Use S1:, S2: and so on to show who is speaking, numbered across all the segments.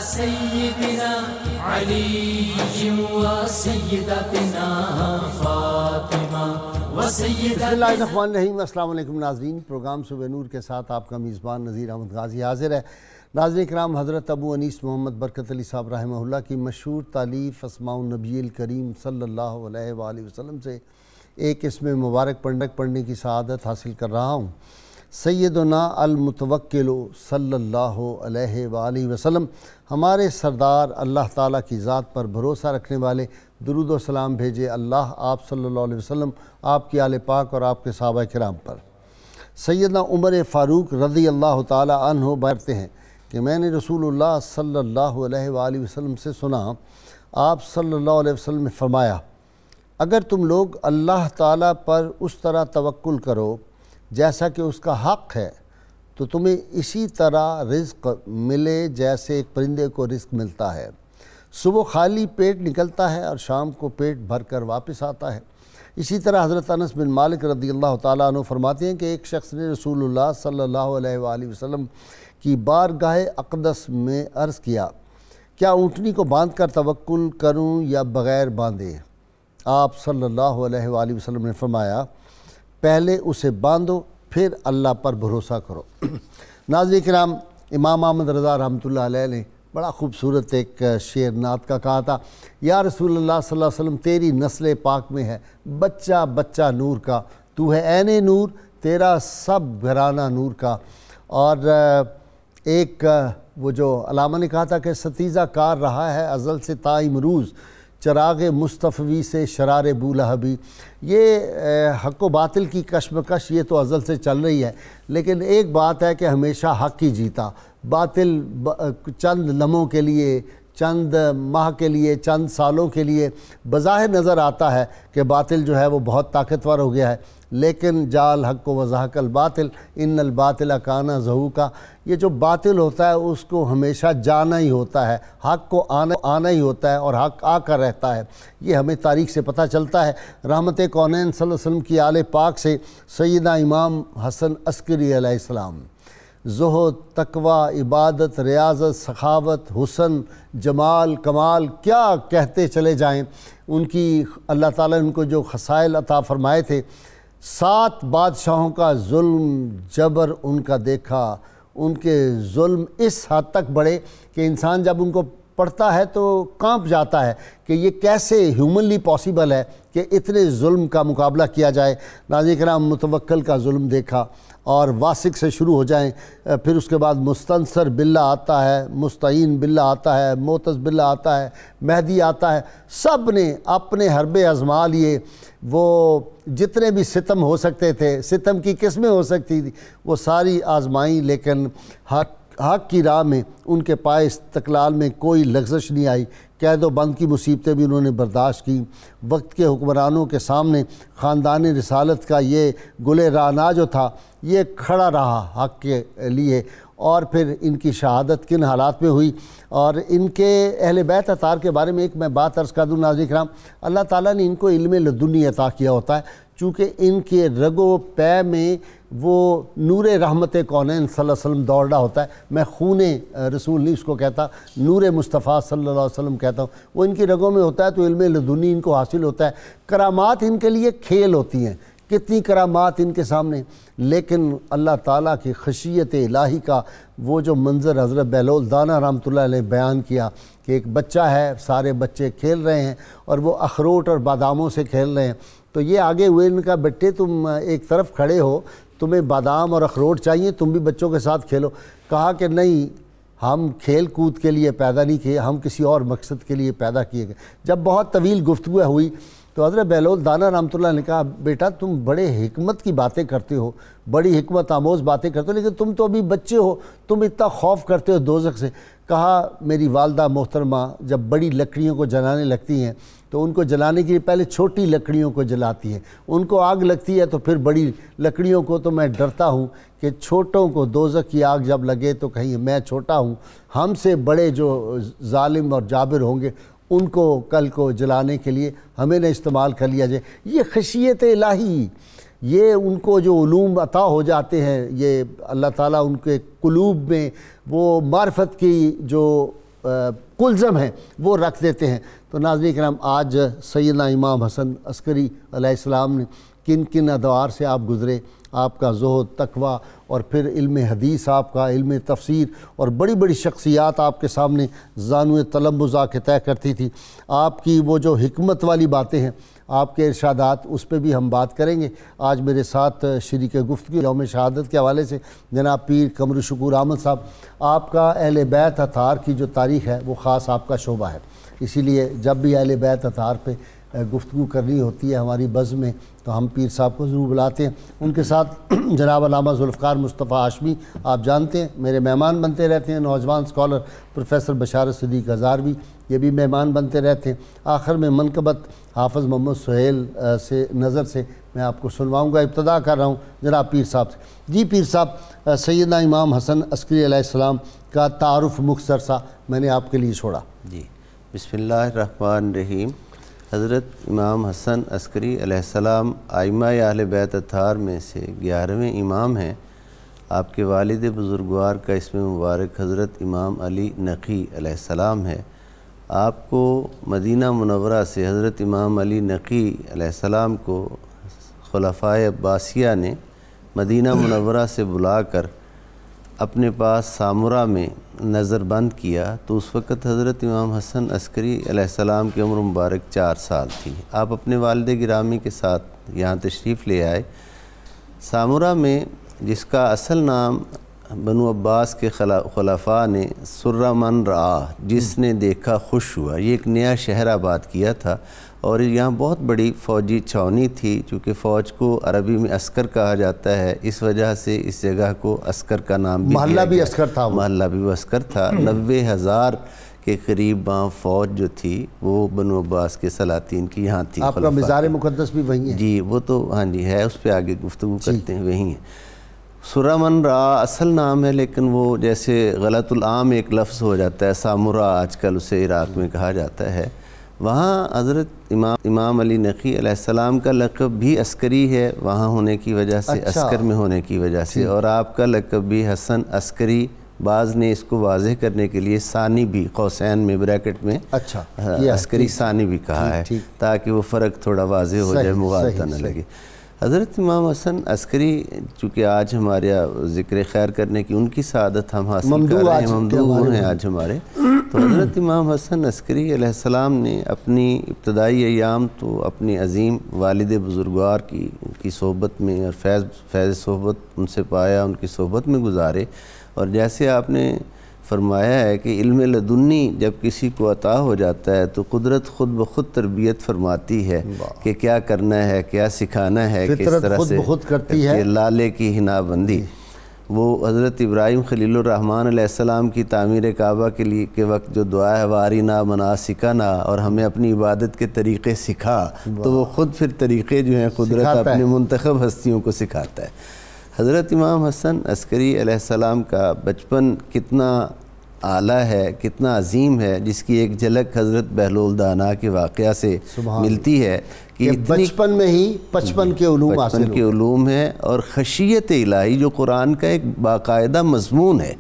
S1: سیدنا علی و سیدتنا فاطمہ و سیدتنا.
S2: بسم اللہ الرحمن الرحیم. السلام علیکم ناظرین. پروگرام صبح نور کے ساتھ آپ کا میزبان نذیر احمد غازی حاضر ہے. ناظرین کرام، حضرت ابو انیس محمد برکت علی صاحب رحمہ اللہ کی مشہور تالیف اسماء النبی الکریم صلی اللہ علیہ وآلہ وسلم سے ایک اسم مبارک پڑھنے کی سعادت حاصل کر رہا ہوں. سیدنا المتوکل صلی اللہ علیہ وآلہ وسلم، ہمارے سردار اللہ تعالیٰ کی ذات پر بھروسہ رکھنے والے، درود و سلام بھیجے اللہ آپ صلی اللہ علیہ وسلم، آپ کی آل پاک اور آپ کے صحابہ کرام پر. سیدنا عمر فاروق رضی اللہ تعالیٰ عنہ بیانتے ہیں کہ میں نے رسول اللہ صلی اللہ علیہ وآلہ وسلم سے سنا، آپ صلی اللہ علیہ وسلم نے فرمایا، اگر تم لوگ اللہ تعالیٰ پر اس طرح توکل کرو جیسا کہ اس کا حق ہے تو تمہیں اسی طرح رزق ملے جیسے ایک پرندے کو رزق ملتا ہے. صبح خالی پیٹ نکلتا ہے اور شام کو پیٹ بھر کر واپس آتا ہے. اسی طرح حضرت انس بن مالک رضی اللہ تعالیٰ عنہ فرماتے ہیں کہ ایک شخص نے رسول اللہ صلی اللہ علیہ وآلہ وسلم کی بارگاہ اقدس میں عرض کیا، کیا اونٹنی کو باندھ کر توکل کروں یا بغیر باندھے؟ آپ صلی اللہ علیہ وآلہ وسلم نے فرمایا، پہلے اسے باندھو پھر اللہ پر بھروسہ کرو. ناظرین کرام، امام احمد رضا رحمۃ اللہ علیہ نے بڑا خوبصورت ایک شعر نعت کا کہا تھا، یا رسول اللہ صلی اللہ علیہ وسلم تیری نسل پاک میں ہے بچہ بچہ نور کا، تو ہے عین نور تیرا سب گھرانہ نور کا. اور ایک وہ جو علامہ نے کہا تھا کہ ستیزہ کار رہا ہے ازل سے تا امروز، چراغ مصطفی سے شرار بولہبی. یہ حق و باطل کی کشمکش یہ تو ازل سے چل رہی ہے، لیکن ایک بات ہے کہ ہمیشہ حق ہی جیتا. باطل چند لمحوں کے لیے، چند ماہ کے لیے، چند سالوں کے لیے بظاہر نظر آتا ہے کہ باطل جو ہے وہ بہت طاقتور ہو گیا ہے، لیکن جال حق و زہق الباطل ان الباطل کان زہوقا. یہ جو باطل ہوتا ہے اس کو ہمیشہ جانا ہی ہوتا ہے، حق کو آنا ہی ہوتا ہے اور حق آ کر رہتا ہے. یہ ہمیں تاریخ سے پتہ چلتا ہے. رحمت کونین صلی اللہ علیہ وسلم کی آل پاک سے سیدنا امام حسن عسکری علیہ السلام، زہد، تقوی، عبادت، ریاضت، سخاوت، حسن، جمال، کمال، کیا کہتے چلے جائیں. ان کی اللہ تعالیٰ نے ان کو جو خصائل عطا فرمائے تھے، 7 بادشاہوں کا ظلم جبر ان کا دیکھا. ان کے ظلم اس حد تک بڑھے کہ انسان جب ان کو پڑھتا ہے تو کانپ جاتا ہے کہ یہ کیسے ہیومنلی پاسیبل ہے کہ اتنے ظلم کا مقابلہ کیا جائے. ناظرین کرام، متوکل کا ظلم دیکھا اور واسق سے شروع ہو جائیں، پھر اس کے بعد مستنصر باللہ آتا ہے، مستعین باللہ آتا ہے، معتز باللہ آتا ہے، مہدی آتا ہے. سب نے اپنے حربے آزما لیے. وہ جتنے بھی ستم ہو سکتے تھے، ستم کی قسمیں ہو سکتی تھی، وہ ساری آزمائیں، لیکن حق کی راہ میں ان کے پائے استقلال میں کوئی لغزش نہیں آئی. قید و بند کی مصیبتیں بھی انہوں نے برداشت کی. وقت کے حکمرانوں کے سامنے خاندان رسالت کا یہ گل رانا جو تھا یہ کھڑا رہا حق کے لیے. اور پھر ان کی شہادت کن حالات میں ہوئی. اور ان کے اہل بیت اطہار کے بارے میں ایک میں بات عرض کر دوں ناظرین کرام، اللہ تعالیٰ نے ان کو علم لدنی عطا کیا ہوتا ہے، چونکہ ان کے رگ و پے میں وہ نور رحمت کونین صلی اللہ علیہ وسلم دوڑ رہا ہوتا ہے. میں خون رسول نہیں اس کو کہتا، نور مصطفیٰ صلی اللہ علیہ وسلم کہتا ہوں. وہ ان کی رگوں میں ہوتا ہے تو علم لدنی ان کو حاصل ہوتا ہے. کرامات ان کے لیے کھیل ہوتی ہیں، کتنی کرامات ان کے سامنے، لیکن اللہ تعالیٰ کی خشیت الہی کا وہ جو منظر حضرت بہلول دانا رحمۃ اللہ علیہ بیان کیا کہ ایک بچہ ہے، سارے بچے کھیل رہے ہیں اور وہ اخروٹ اور باداموں سے کھیل رہے ہیں. تو یہ آگے ہوئے، ان کا بیٹے تم ایک طرف کھڑے ہو، تمہیں بادام اور اخروٹ چاہیے، تم بھی بچوں کے ساتھ کھیلو. کہا کہ نہیں، ہم کھیل کود کے لیے پیدا نہیں کیے، ہم کسی اور مقصد کے لیے پیدا کیے گئے. جب بہت طویل گفتگو ہوئی تو حضرت بہلول دانا رحمۃ اللہ نے کہا، بیٹا تم بڑے حکمت کی باتیں کرتے ہو، بڑی حکمت آموز باتیں کرتے ہو، لیکن تم تو ابھی بچے ہو، تم اتنا خوف کرتے ہو دوزخ سے. کہا میری والدہ محترمہ جب بڑی لکڑیوں کو جلانے لگتی ہیں تو ان کو جلانے کے لیے پہلے چھوٹی لکڑیوں کو جلاتی ہیں، ان کو آگ لگتی ہے تو پھر بڑی لکڑیوں کو. تو میں ڈرتا ہوں کہ چھوٹوں کو دوزخ کی آگ جب لگے تو کہیں میں چھوٹا ہوں، ہم سے بڑے جو ظالم اور جابر ہوں گے ان کو کل کو جلانے کے لیے ہمیں نہ استعمال کر لیا جائے. یہ خشیت الہی، یہ ان کو جو علوم عطا ہو جاتے ہیں، یہ اللہ تعالیٰ ان کے قلوب میں وہ معرفت کی جو کلزم ہے وہ رکھ دیتے ہیں۔ تو ناظرین کرام، آج سیدنا امام حسن عسکری علیہ السلام نے کن کن ادوار سے آپ گزرے، آپ کا زہد، تقویٰ، اور پھر علم حدیث، آپ کا علم تفسیر، اور بڑی بڑی شخصیات آپ کے سامنے زانو تلمذ آ کے طے کرتی تھی۔ آپ کی وہ جو حکمت والی باتیں ہیں، آپ کے ارشادات، اس پہ بھی ہم بات کریں گے۔ آج میرے ساتھ شریک گفتگو یوم شہادت کے حوالے سے جناب پیر قمر شکور احمد صاحب۔ آپ کا اہل بیت اطہار کی جو تاریخ ہے وہ خاص آپ کا شعبہ ہے، اسی لیے جب بھی اہل بیت اطہار پہ گفتگو کرنی ہوتی ہے ہماری بزم میں تو ہم پیر صاحب کو ضرور بلاتے ہیں۔ ان کے ساتھ جناب علامہ ذوالفقار مصطفیٰ ہاشمی، آپ جانتے ہیں میرے مہمان بنتے رہتے ہیں، نوجوان اسکالر پروفیسر بشارت صدیق ہزاروی، یہ بھی مہمان بنتے رہتے ہیں۔ آخر میں منقبت حافظ محمد سہیل سے نظر سے میں آپ کو سنواؤں گا۔ ابتدا کر رہا ہوں جناب پیر صاحب سے۔ جی پیر صاحب، سیدنا امام حسن عسکری علیہ السلام کا تعارف مختصر سا میں نے آپ کے لیے چھوڑا۔
S3: جی، بسم اللہ الرحمن الرحیم۔ حضرت امام حسن عسکری علیہ السلام ائمہ اہل بیت اطہار میں سے 11ویں امام ہیں۔ آپ کے والد بزرگوار کا اسم مبارک حضرت امام علی نقی علیہ السلام ہے۔ آپ کو مدینہ منورہ سے حضرت امام علی نقی علیہ السلام کو خلفائے عباسیہ نے مدینہ منورہ سے بلا کر اپنے پاس سامرہ میں نظر بند کیا تو اس وقت حضرت امام حسن عسکری علیہ السلام کی عمر مبارک 4 سال تھی۔ آپ اپنے والد گرامی کے ساتھ یہاں تشریف لے آئے۔ سامرہ میں، جس کا اصل نام بنو عباس کے خلفاء نے سر من رآ، جس نے دیکھا خوش ہوا، یہ ایک نیا شہر آباد کیا تھا، اور یہاں بہت بڑی فوجی چھاونی تھی۔ چونکہ فوج کو عربی میں عسکر کہا جاتا ہے، اس وجہ سے اس جگہ کو عسکر کا نام بھی
S2: محلہ بھی عسکر تھا،
S3: محلہ بھی وہ عسکر تھا۔ 90,000 کے قریب وہاں فوج جو تھی وہ بنو عباس کے سلاطین کی یہاں تھی۔
S2: آپ کا مزار مقدس بھی وہیں ہے؟
S3: جی، وہ تو ہاں جی ہے، اس پہ آگے گفتگو کرتے ہیں، وہیں ہے۔ سرہ من رآ اصل نام ہے، لیکن وہ جیسے غلط العام ایک لفظ ہو جاتا ہے، سامرہ آج کل اسے عراق میں کہا جاتا ہے۔ وہاں حضرت امام علی نقی علیہ السلام کا لقب بھی عسکری ہے، وہاں ہونے کی وجہ سے، عسکر میں ہونے کی وجہ سے، اور آپ کا لقب بھی حسن عسکری۔ بعض نے اس کو واضح کرنے کے لیے ثانی بھی، قوسین میں بریکٹ میں عسکری ثانی بھی کہا ہے، تاکہ وہ فرق تھوڑا واضح ہو جائے، مغالطہ نہ لگے۔ حضرت امام حسن عسکری، چونکہ آج ہمارے ذکر خیر کرنے کی ان کی سعادت ہم حاصل کر رہے ہیں، ممدوح ہیں آج ہمارے، تو حضرت امام حسن عسکری علیہ السلام نے اپنی ابتدائی ایام تو اپنی عظیم والد بزرگوار کی صحبت میں اور فیض صحبت ان سے پایا، ان کی صحبت میں گزارے۔ اور جیسے آپ نے فرمایا ہے کہ علم لدنی جب کسی کو عطا ہو جاتا ہے تو قدرت خود بخود تربیت فرماتی ہے کہ کیا کرنا ہے، کیا سکھانا ہے، کس طرح سے
S2: خود کرتی ہے
S3: لالے کی حنا بندی۔ وہ حضرت ابراہیم خلیل الرحمن علیہ السلام کی تعمیر کعبہ کے وقت جو دعا ہے وارینا مناسکنا، اور ہمیں اپنی عبادت کے طریقے سکھا، تو وہ خود پھر طریقے جو ہیں قدرت اپنے منتخب ہستیوں کو سکھاتا ہے۔ حضرت امام حسن عسکری علیہ السلام کا بچپن کتنا اعلیٰ ہے، کتنا عظیم ہے، جس کی ایک جھلک حضرت بہلول دانا کے واقعہ سے ملتی ہے کہ
S2: بچپن میں ہی 55 کے علوم حاصل،
S3: 55 کے علوم ہیں، اور خشیت الہی جو قرآن کا ایک باقاعدہ مضمون ہے،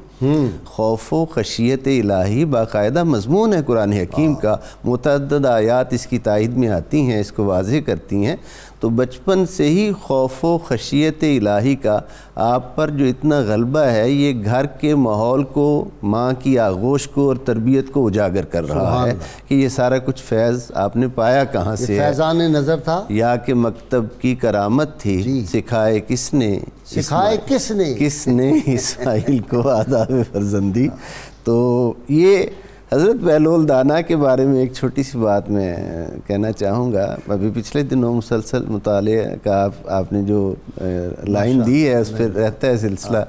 S3: خوف و خشیت الہی باقاعدہ مضمون ہے قرآن حکیم کا، متعدد آیات اس کی تائید میں آتی ہیں، اس کو واضح کرتی ہیں۔ تو بچپن سے ہی خوف و خشیت الہی کا آپ پر جو اتنا غلبہ ہے، یہ گھر کے ماحول کو، ماں کی آغوش کو اور تربیت کو اجاگر کر رہا ہے کہ یہ سارا کچھ فیض آپ نے پایا کہاں سے،
S2: فیضان نظر تھا
S3: یا کہ مکتب کی کرامت تھی، سکھائے کس نے اسماعیل کو آداب فرزندی۔ تو یہ حضرت بہلول دانا کے بارے میں ایک چھوٹی سی بات میں کہنا چاہوں گا۔ ابھی پچھلے دنوں مسلسل مطالعے کا آپ نے جو لائن دی ہے اس پہ رہتا ہے سلسلہ،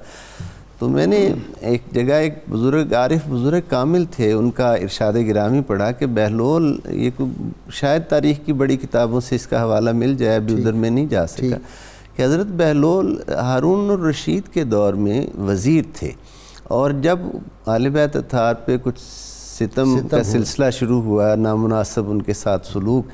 S3: تو میں نے ایک جگہ ایک بزرگ عارف، بزرگ کامل تھے، ان کا ارشاد گرامی پڑھا کہ بہلول، یہ شاید تاریخ کی بڑی کتابوں سے اس کا حوالہ مل جائے، ابھی ادھر میں نہیں جا سکا، کہ حضرت بہلول ہارون الرشید کے دور میں وزیر تھے، اور جب اہل بیت اطہار پہ کچھ ستم کا سلسلہ شروع ہوا، نامناسب ان کے ساتھ سلوک،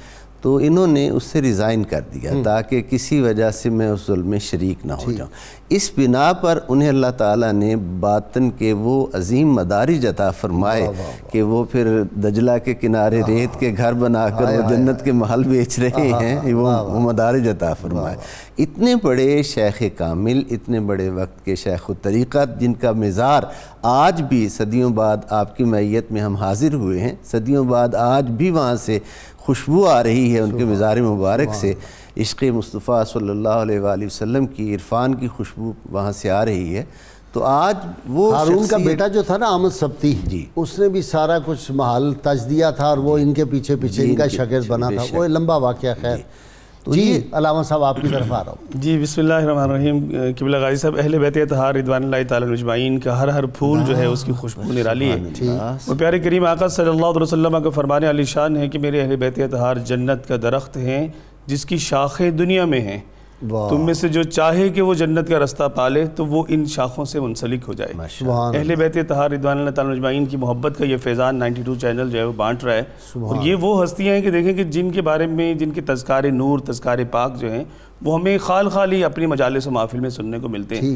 S3: تو انہوں نے اس سے ریزائن کر دیا تاکہ کسی وجہ سے میں اس ظلم میں شریک نہ ہو جاؤں. اس بنا پر انہیں اللہ تعالیٰ نے باطن کے وہ عظیم مدارج عطا فرمائے کہ وہ پھر دجلہ کے کنارے ریت کے گھر بنا کر وہ جنت کے محل بیچ رہے ہیں. وہ مدارج عطا فرمائے. اتنے بڑے شیخ کامل، اتنے بڑے وقت کے شیخ الطریقت، جن کا مزار آج بھی صدیوں بعد آپ کی معیت میں ہم حاضر ہوئے ہیں، صدیوں بعد آج بھی وہاں سے خوشبو آ رہی ہے ان کے مزار مبارک سے. عشق مصطفیٰ صلی اللہ علیہ وآلہ وسلم کی عرفان کی خوشبو وہاں سے آ رہی ہے. تو آج وہ
S2: ہارون کا بیٹا جو تھا نا احمد سبتی، اس نے بھی سارا کچھ محل تج دیا تھا اور وہ ان کے پیچھے پیچھے ان کا شاگرد بنا تھا. وہ لمبا واقعہ. خیر جی علامہ صاحب آپ کی طرف آ رہا ہوں.
S4: جی بسم اللہ الرحمن الرحیم. قبلہ غازی صاحب، اہل بیت اطہار رضوان اللہ تعالیٰ اجمعین کا ہر پھول جو ہے اس کی خوشبو نرالی ہے. وہ پیارے کریم آقا صلی اللہ علیہ وسلم کا فرمان علی شان ہے کہ میرے اہل بیت اطہار جنت کا درخت ہیں جس کی شاخیں دنیا میں ہیں. تم میں سے جو چاہے کہ وہ جنت کا رستہ پالے تو وہ ان شاخوں سے منسلک ہو جائے. اہل بیت اطہار رضوان اللہ تعالیٰ اجمعین کی محبت کا یہ فیضان 92 چینل جو ہے وہ بانٹ رہا ہے. اور یہ وہ ہستیاں ہیں کہ دیکھیں کہ جن کے بارے میں، جن کے تذکار نور، تذکار پاک جو ہیں وہ ہمیں خالی اپنی مجالس و محافل میں سننے کو ملتے ہیں.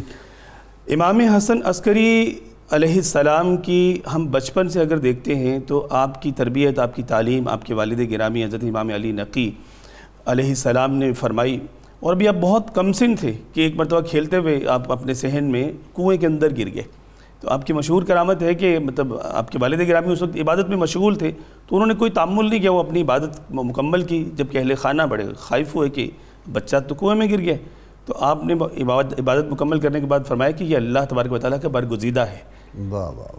S4: امام حسن عسکری علیہ السلام کی ہم بچپن سے اگر دیکھتے ہیں تو آپ کی تربیت، آپ کی تعلیم آپ کے والد گرامی حضرت امام علی نقی علیہ السلام نے فرمائی. اور ابھی آپ بہت کم سن تھے کہ ایک مرتبہ کھیلتے ہوئے آپ اپنے صحن میں کنویں کے اندر گر گئے. تو آپ کی مشہور کرامت ہے کہ مطلب آپ کے والد گرامی اس وقت عبادت میں مشغول تھے تو انہوں نے کوئی تعامل نہیں کیا، وہ اپنی عبادت مکمل کی. جبکہ اہل خانہ بڑے خائف ہوئے کہ بچہ تو کنویں میں گر گیا، تو آپ نے عبادت مکمل کرنے کے بعد فرمایا کہ یہ اللہ تبارک و تعالیٰ کا برگزیدہ ہے.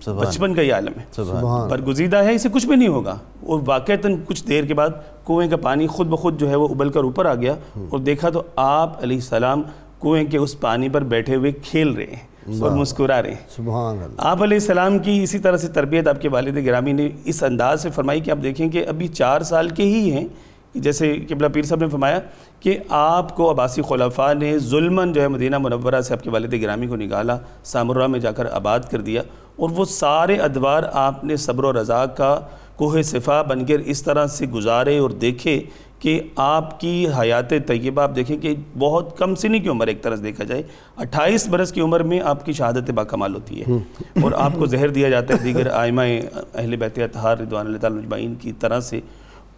S4: بچپن کا یہ عالم ہے، برگزیدہ ہے، اسے کچھ بھی نہیں ہوگا. اور واقعتاً کچھ دیر کے بعد کنویں کا پانی خود بخود جو ہے وہ ابل کر اوپر آ گیا اور دیکھا تو آپ علیہ السلام کنویں کے اس پانی پر بیٹھے ہوئے کھیل رہے ہیں اور مسکرا رہے ہیں.
S2: سبحان اللہ.
S4: آپ علیہ السلام کی اسی طرح سے تربیت آپ کے والد گرامی نے اس انداز سے فرمائی کہ آپ دیکھیں کہ ابھی 4 سال کے ہی ہیں. جیسے قبلہ پیر صاحب نے فرمایا کہ آپ کو عباسی خلفاء نے ظلماً جو ہے مدینہ منورہ سے آپ کے والد گرامی کو نکالا، سامرہ میں جا کر آباد کر دیا، اور وہ سارے ادوار آپ نے صبر و رضا کا کوہ صفا بن کر اس طرح سے گزارے اور دیکھے کہ آپ کی حیات طیبہ آپ دیکھیں کہ بہت کم سنی کی عمر، ایک طرح سے دیکھا جائے 28 برس کی عمر میں آپ کی شہادت باکمال ہوتی ہے اور آپ کو زہر دیا جاتا ہے دیگر ائمہ اہل بیت اطہار رضوان اللہ تعالیٰ اجمعین کی طرح سے.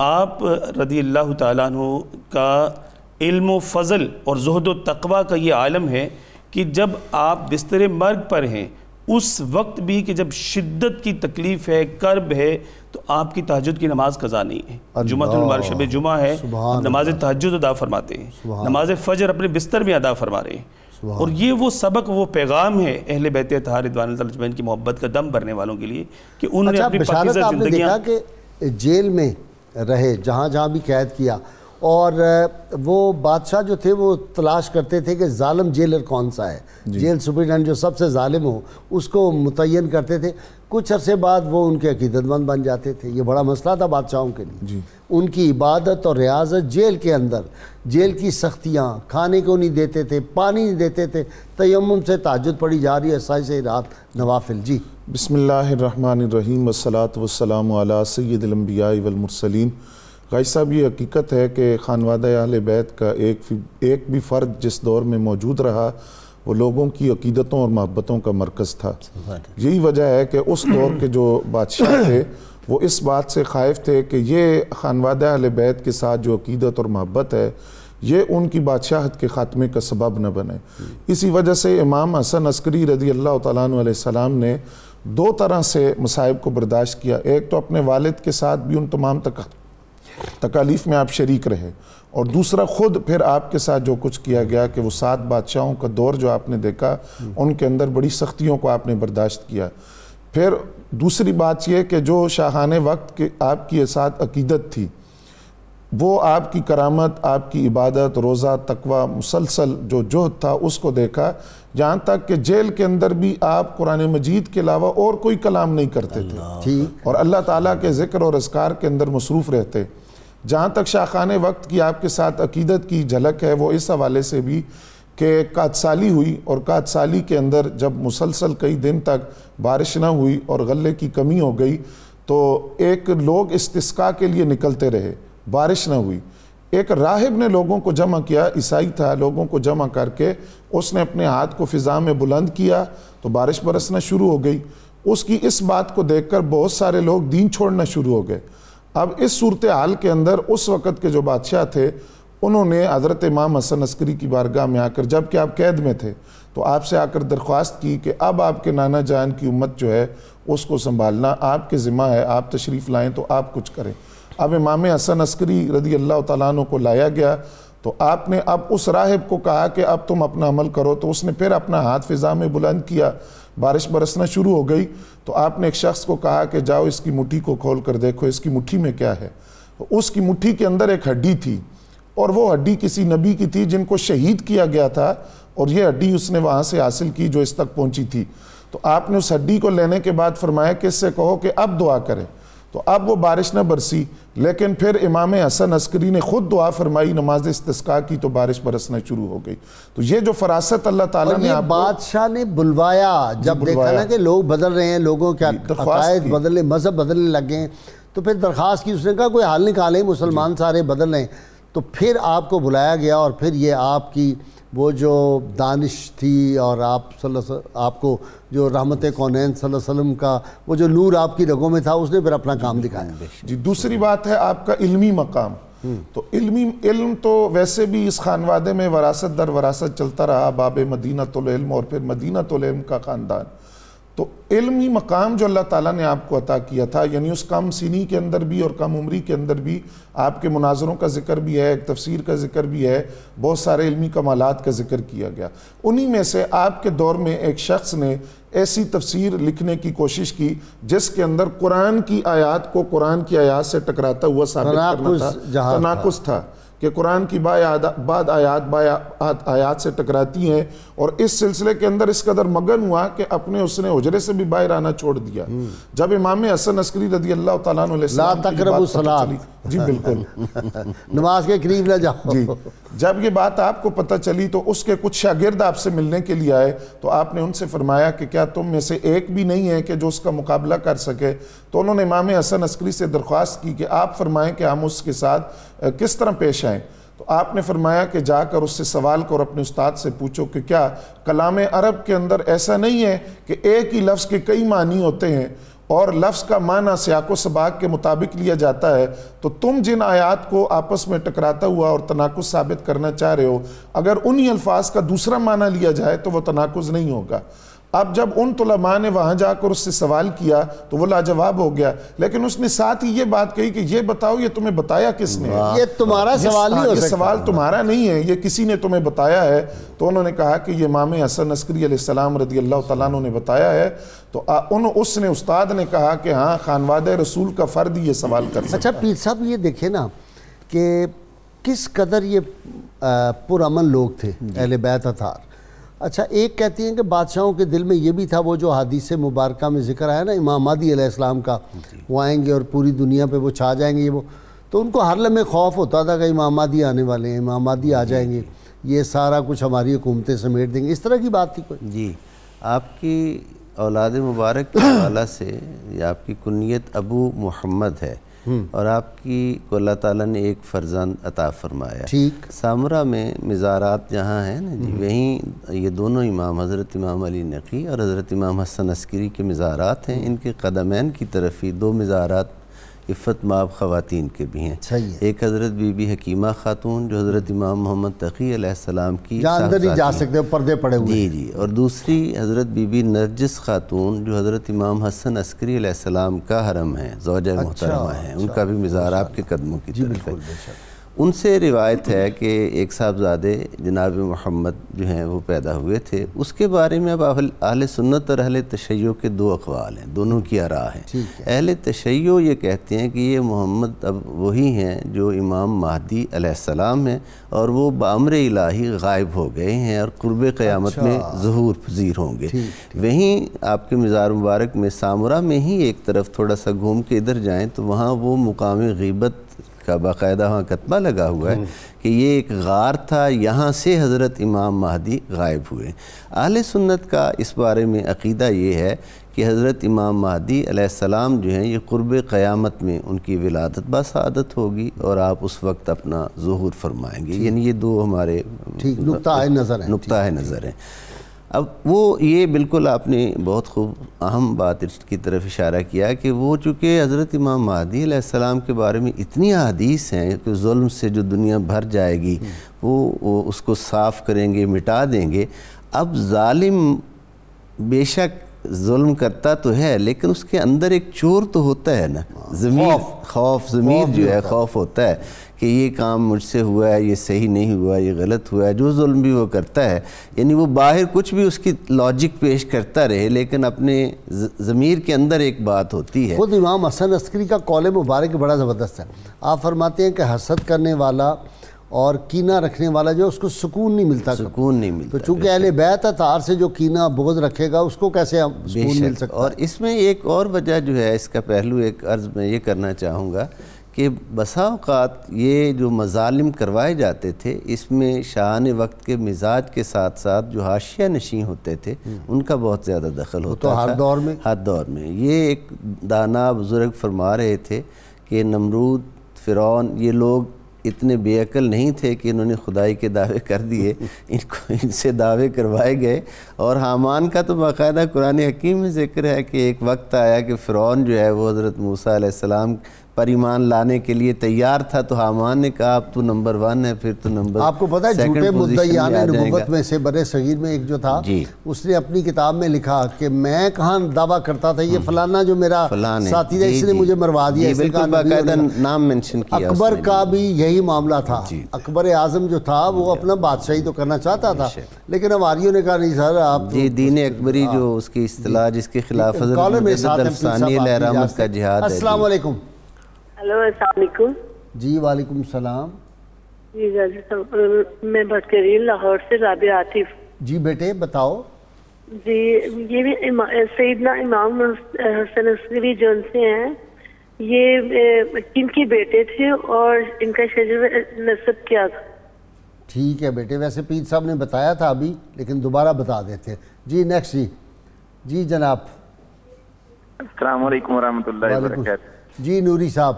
S4: آپ رضی اللہ تعالیٰ عنہ کا علم و فضل اور زہد و تقوی کا یہ عالم ہے کہ جب آپ بستر مرگ پر ہیں اس وقت بھی کہ جب شدت کی تکلیف ہے، کرب ہے، تو آپ کی تہجد کی نماز قضا نہیں ہے. جمعۃ المبارک شب جمعہ ہے، نماز تہجد ادا فرماتے ہیں، نماز فجر اپنے بستر میں ادا فرما رہے ہیں. اور یہ وہ سبق، وہ پیغام ہے اہل بیت اطہار رضوان اللہ تعالیٰ اجمعین کی محبت کا دم بھرنے والوں کے لیے کہ انہوں نے اپنی پاکیزہ زندگیاں.
S2: دیکھا کہ جیل میں رہے، جہاں بھی قید کیا، اور وہ بادشاہ جو تھے وہ تلاش کرتے تھے کہ ظالم جیلر کون سا ہے، جیل سپرنٹینڈنٹ جو سب سے ظالم ہو اس کو متعین کرتے تھے. کچھ عرصے بعد وہ ان کے عقیدت مند بن جاتے تھے. یہ بڑا مسئلہ تھا بادشاہوں کے لیے. ان کی عبادت اور ریاضت جیل کے اندر، جیل کی سختیاں، کھانے کو نہیں دیتے تھے، پانی نہیں دیتے تھے، تیمم سے تہجد پڑھی جا رہی ہے، سائے رات نوافل. جی
S5: بسم اللہ الرحمن الرحیم، والصلاة والسلام علی سید الانبیاء والمرسلین. غازی صاحب، یہ حقیقت ہے کہ خانوادہ اہل بیت کا ایک بھی فرد جس دور میں موجود رہا وہ لوگوں کی عقیدتوں اور محبتوں کا مرکز تھا. یہی وجہ ہے کہ اس دور کے جو بادشاہ تھے وہ اس بات سے خائف تھے کہ یہ خانوادہ اہل بیت کے ساتھ جو عقیدت اور محبت ہے یہ ان کی بادشاہت کے خاتمے کا سبب نہ بنے. اسی وجہ سے امام حسن عسکری رضی اللہ تعالیٰ عنہ علیہ السلام نے 2 طرح سے مصائب کو برداشت کیا. ایک تو اپنے والد کے ساتھ بھی ان تمام تکالیف میں آپ شریک رہے، اور دوسرا خود پھر آپ کے ساتھ جو کچھ کیا گیا کہ وہ 7 بادشاہوں کا دور جو آپ نے دیکھا ان کے اندر بڑی سختیوں کو آپ نے برداشت کیا. پھر دوسری بات یہ کہ جو شاہانہ وقت کے آپ کی ساتھ عقیدت تھی وہ آپ کی کرامت، آپ کی عبادت، روزہ، تقوی، مسلسل جو جہد تھا اس کو دیکھا، جہاں تک کہ جیل کے اندر بھی آپ قرآن مجید کے علاوہ اور کوئی کلام نہیں کرتے تھے اور اللہ تعالیٰ کے ذکر اور اذکار کے اندر مصروف رہتے. جہاں تک شاخانہ وقت کی آپ کے ساتھ عقیدت کی جھلک ہے وہ اس حوالے سے بھی کہ قحط سالی ہوئی، اور قحط سالی کے اندر جب مسلسل کئی دن تک بارش نہ ہوئی اور غلے کی کمی ہو گئی تو ایک لوگ استسقاء کے لیے نکلتے رہے، بارش نہ ہوئی. ایک راہب نے لوگوں کو جمع کیا، عیسائی تھا، لوگوں کو جمع کر کے اس نے اپنے ہاتھ کو فضا میں بلند کیا تو بارش برسنا شروع ہو گئی۔ اس کی اس بات کو دیکھ کر بہت سارے لوگ دین چھوڑنا شروع ہو گئے۔ اب اس صورتحال کے اندر اس وقت کے جو بادشاہ تھے انہوں نے حضرت امام حسن عسکری کی بارگاہ میں آ کر، جب کہ آپ قید میں تھے، تو آپ سے آ کر درخواست کی کہ اب آپ کے نانا جان کی امت جو ہے اس کو سنبھالنا آپ کے ذمہ ہے، آپ تشریف لائیں تو آپ کچھ کریں۔ اب امام حسن عسکری رضی اللہ تعالیٰ عنہ کو لایا گیا تو آپ نے اب اس راہب کو کہا کہ اب تم اپنا عمل کرو، تو اس نے پھر اپنا ہاتھ فضا میں بلند کیا، بارش برسنا شروع ہو گئی۔ تو آپ نے ایک شخص کو کہا کہ جاؤ اس کی مٹھی کو کھول کر دیکھو اس کی مٹھی میں کیا ہے۔ اس کی مٹھی کے اندر ایک ہڈی تھی، اور وہ ہڈی کسی نبی کی تھی جن کو شہید کیا گیا تھا، اور یہ ہڈی اس نے وہاں سے حاصل کی جو اس تک پہنچی تھی۔ تو آپ نے اس ہڈی کو لینے کے بعد فرمایا کہ اس سے کہو کہ اب دعا کرے۔ تو اب وہ بارش نہ برسی، لیکن پھر امام حسن عسکری نے خود دعا فرمائی، نماز استسقاء کی، تو بارش برسنا شروع ہو گئی۔ تو یہ جو فراست اللہ تعالیٰ نے آپ کو،
S2: بادشاہ نے بلوایا، جب دیکھا نا کہ لوگ بدل رہے ہیں، لوگوں کے عقائد بدلنے، مذہب بدلنے لگے ہیں، تو پھر درخواست کی، اس نے کہا کوئی حل نکالیں، مسلمان سارے بدل رہے ہیں۔ تو پھر آپ کو بلایا گیا، اور پھر یہ آپ کی وہ جو دانش تھی، اور آپ کو جو رحمت کونین صلی اللہ علیہ وسلم کا وہ جو نور آپ کی رگوں میں تھا، اس نے پھر اپنا کام دکھایا۔
S5: جی دوسری بات ہے آپ کا علمی مقام۔ تو علم تو ویسے بھی اس خانوادے میں وراثت در وراثت چلتا رہا، باب مدینۃ العلم اور پھر مدینۃ العلم کا خاندان۔ تو علمی مقام جو اللہ تعالیٰ نے آپ کو عطا کیا تھا، یعنی اس کم سنی کے اندر بھی اور کم عمری کے اندر بھی آپ کے مناظروں کا ذکر بھی ہے، ایک تفسیر کا ذکر بھی ہے، بہت سارے علمی کمالات کا ذکر کیا گیا۔ انہی میں سے آپ کے دور میں ایک شخص نے ایسی تفسیر لکھنے کی کوشش کی جس کے اندر قرآن کی آیات کو قرآن کی آیات سے ٹکراتا ہوا ثابت کرنا تھا، تناقض تھا کہ قرآن کی بعد آیات سے ٹکراتی ہیں، اور اس سلسلے کے اندر اس قدر مگن ہوا کہ اپنے اس نے حجرے سے بھی باہر آنا چھوڑ دیا۔ جب امام حسن عسکری رضی اللہ تعالیٰ عنہ
S2: لا تقربوا الصلاۃ،
S5: جی بالکل،
S2: نماز کے قریب نہ جاؤ،
S5: جی جب یہ بات آپ کو پتہ چلی تو اس کے کچھ شاگرد آپ سے ملنے کے لیے آئے، تو آپ نے ان سے فرمایا کہ کیا تم میں سے ایک بھی نہیں ہے کہ جو اس کا مقابلہ کر سکے؟ تو انہوں نے امام حسن عسکری سے درخواست کی کہ آپ فرمائیں کہ ہم اس کے ساتھ کس طرح پیش آئیں۔ تو آپ نے فرمایا کہ جا کر اس سے سوال کرو، اپنے استاد سے پوچھو کہ کیا کلام عرب کے اندر ایسا نہیں ہے کہ ایک ہی لفظ کے کئی معنی ہوتے ہیں اور لفظ کا معنی سیاق و سباق کے مطابق لیا جاتا ہے؟ تو تم جن آیات کو آپس میں ٹکراتا ہوا اور تناقض ثابت کرنا چاہ رہے ہو، اگر انہی الفاظ کا دوسرا معنی لیا جائے تو وہ تناقض نہیں ہوگا۔ اب جب ان علماء نے وہاں جا کر اس سے سوال کیا تو وہ لاجواب ہو گیا، لیکن اس نے ساتھ ہی یہ بات کہی کہ یہ بتاؤ یہ تمہیں بتایا کس نے؟
S2: یہ تمہارا سوال نہیں ہو سکتا،
S5: یہ سوال تمہارا نہیں ہے، یہ کسی نے تمہیں بتایا ہے۔ تو انہوں نے کہا کہ یہ امام حسن عسکری علیہ السلام رضی اللہ تعالیٰ عنہ نے بتایا ہے۔ تو اس نے استاد نے کہا کہ ہاں خانوادہ رسول کا فرد یہ سوال کر سکتا ہے۔
S2: اچھا پیر صاحب یہ دیکھیں نا کہ کس قدر یہ پرامن لوگ تھے اہل بیت اطہار۔ اچھا ایک کہتی ہیں کہ بادشاہوں کے دل میں یہ بھی تھا، وہ جو حدیث مبارکہ میں ذکر آیا نا امام مہدی علیہ السلام کا، وہ آئیں گے اور پوری دنیا پہ وہ چھا جائیں گے، یہ وہ، تو ان کو ہر لمحے خوف ہوتا تھا کہ امام مہدی آنے والے ہیں، امام مہدی آ جائیں گے، یہ سارا کچھ ہماری حکومتیں سمیٹ دیں گے، اس طرح کی بات تھی کوئی؟
S3: جی آپ کی اولاد مبارک کے حوالہ سے یہ آپ کی کنیت ابو محمد ہے، اور آپ کی کو اللہ تعالیٰ نے ایک فرزند عطا فرمایا۔
S2: ٹھیک،
S3: سامرہ میں مزارات جہاں ہیں نا جی، وہیں یہ دونوں امام حضرت امام علی نقی اور حضرت امام حسن عسکری کے مزارات ہیں۔ ان کے قدمین کی طرف ہی دو مزارات عفت مآب خواتین کے بھی ہیں۔
S2: صحیح ہے،
S3: ایک حضرت بی بی حکیمہ خاتون جو حضرت امام محمد تقی علیہ السلام کی
S2: جہاں اندر نہیں جا سکتے، پردے پڑے ہوئے،
S3: جی جی، اور دوسری حضرت بی بی نرجس خاتون جو حضرت امام حسن عسکری علیہ السلام کا حرم ہے، زوجہ محترمہ ہیں، ان کا بھی مزار آپ کے قدموں کی طرف ہے۔ ان سے روایت ہے کہ ایک صاحبزادے جناب محمد جو ہیں وہ پیدا ہوئے تھے۔ اس کے بارے میں اب اہل سنت اور اہل تشیع کے دو اقوال ہیں، دونوں کی آراء ہیں۔ اہل تشیع یہ کہتے ہیں کہ یہ محمد اب وہی ہیں جو امام مہدی علیہ السلام ہیں، اور وہ بامر الہی غائب ہو گئے ہیں اور قرب قیامت میں ظہور پذیر ہوں گے۔ وہیں آپ کے مزار مبارک میں سامرہ میں ہی ایک طرف تھوڑا سا گھوم کے ادھر جائیں تو وہاں وہ مقام غیبت کا باقاعدہ وہاں کتبہ لگا ہوا ہے کہ یہ ایک غار تھا، یہاں سے حضرت امام مہدی غائب ہوئے۔ اہل سنت کا اس بارے میں عقیدہ یہ ہے کہ حضرت امام مہدی علیہ السلام جو ہیں یہ قرب قیامت میں ان کی ولادت بسعادت ہوگی اور آپ اس وقت اپنا ظہور فرمائیں گے۔ یعنی یہ دو ہمارے نقطہ نظر ہیں۔ اب وہ یہ بالکل آپ نے بہت خوب اہم بات کی طرف اشارہ کیا کہ وہ چونکہ حضرت امام مہدی علیہ السلام کے بارے میں اتنی احادیث ہیں کہ ظلم سے جو دنیا بھر جائے گی وہ اس کو صاف کریں گے، مٹا دیں گے۔ اب ظالم بے شک ظلم کرتا تو ہے لیکن اس کے اندر ایک چور تو ہوتا ہے نا، ضمیر جو ہے خوف ہوتا ہے کہ یہ کام مجھ سے ہوا ہے، یہ صحیح نہیں ہوا، یہ غلط ہوا ہے، جو ظلم بھی وہ کرتا ہے، یعنی وہ باہر کچھ بھی اس کی لاجک پیش کرتا رہے لیکن اپنے ضمیر کے اندر ایک بات ہوتی ہے۔
S2: خود امام حسن عسکری کا قول مبارک بڑا زبردست ہے، آپ فرماتے ہیں کہ حسد کرنے والا اور کینہ رکھنے والا جو اس کو سکون نہیں ملتا، تو چونکہ اہل بیت اطہار سے جو کینہ بغض رکھے گا اس کو کیسے سکون مل سکتا ہے؟
S3: اور اس میں ایک اور وجہ جو ہے، اس کا پہلو ایک عرض میں یہ کرنا چاہوں گا کہ بسا اوقات یہ جو مظالم کروائے جاتے تھے اس میں شاہان وقت کے مزاج کے ساتھ ساتھ جو حاشیہ نشین ہوتے تھے ان کا بہت زیادہ دخل ہوتا تھا ہر دور میں۔ یہ ایک دانا بزرگ فرما رہے تھے کہ نمرود، فرعون، یہ لوگ اتنے بے عقل نہیں تھے کہ انہوں نے خدائی کے دعوے کر دیے، ان سے دعوے کروائے گئے۔ اور حامان کا تو باقاعدہ قرآن حکیم میں ذکر ہے کہ ایک وقت آیا کہ فرعون جو ہے وہ حضرت موسیٰ علیہ السلام پر ایمان لانے کے لیے تیار تھا، تو حامان نے کہا اب تو نمبر 1 ہے، پھر تو نمبر
S2: آپ کو پتہ ہے جھوٹے مدعیان نبوت میں سے برے صغیر میں ایک جو تھا اس نے اپنی کتاب میں لکھا کہ میں کہاں دعویٰ کرتا تھا یہ فلانا جو میرا ساتھی تھا اس نے مجھے مروا دیا،
S3: بالکل باقاعدہ نام منشن کیا۔
S2: اکبر کا بھی یہی معاملہ تھا، اکبر اعظم جو تھا وہ اپنا بادشاہی تو کرنا چاہتا تھا لیکن ہماریوں نے کہا نہیں سر آپ
S3: دین اکبری جو اس کی اصطلاح جس کے خلاف حضرت مجدد الثانی علیہ رحمت کا جہاد ہے۔
S2: السلام علیکم۔
S6: ہلو السلام علیکم۔
S2: جی وعلیکم السلام۔
S6: جی میں بات کر رہی ہوں لاہور سے، رابعہ عاطف۔
S2: جی بیٹے بتاؤ۔
S6: جی یہ بھی سیدنا امام حسن عسکری جو ان سے ہیں یہ کن کے بیٹے تھے اور ان کا شجر نسب کیا تھا؟
S2: ٹھیک ہے بیٹے، ویسے پیر صاحب نے بتایا تھا ابھی لیکن دوبارہ بتا دیتے۔ جی نیکسٹ جی جناب۔
S7: السلام علیکم ورحمۃ اللہ وبرکاتہ۔
S2: جی نوری صاحب۔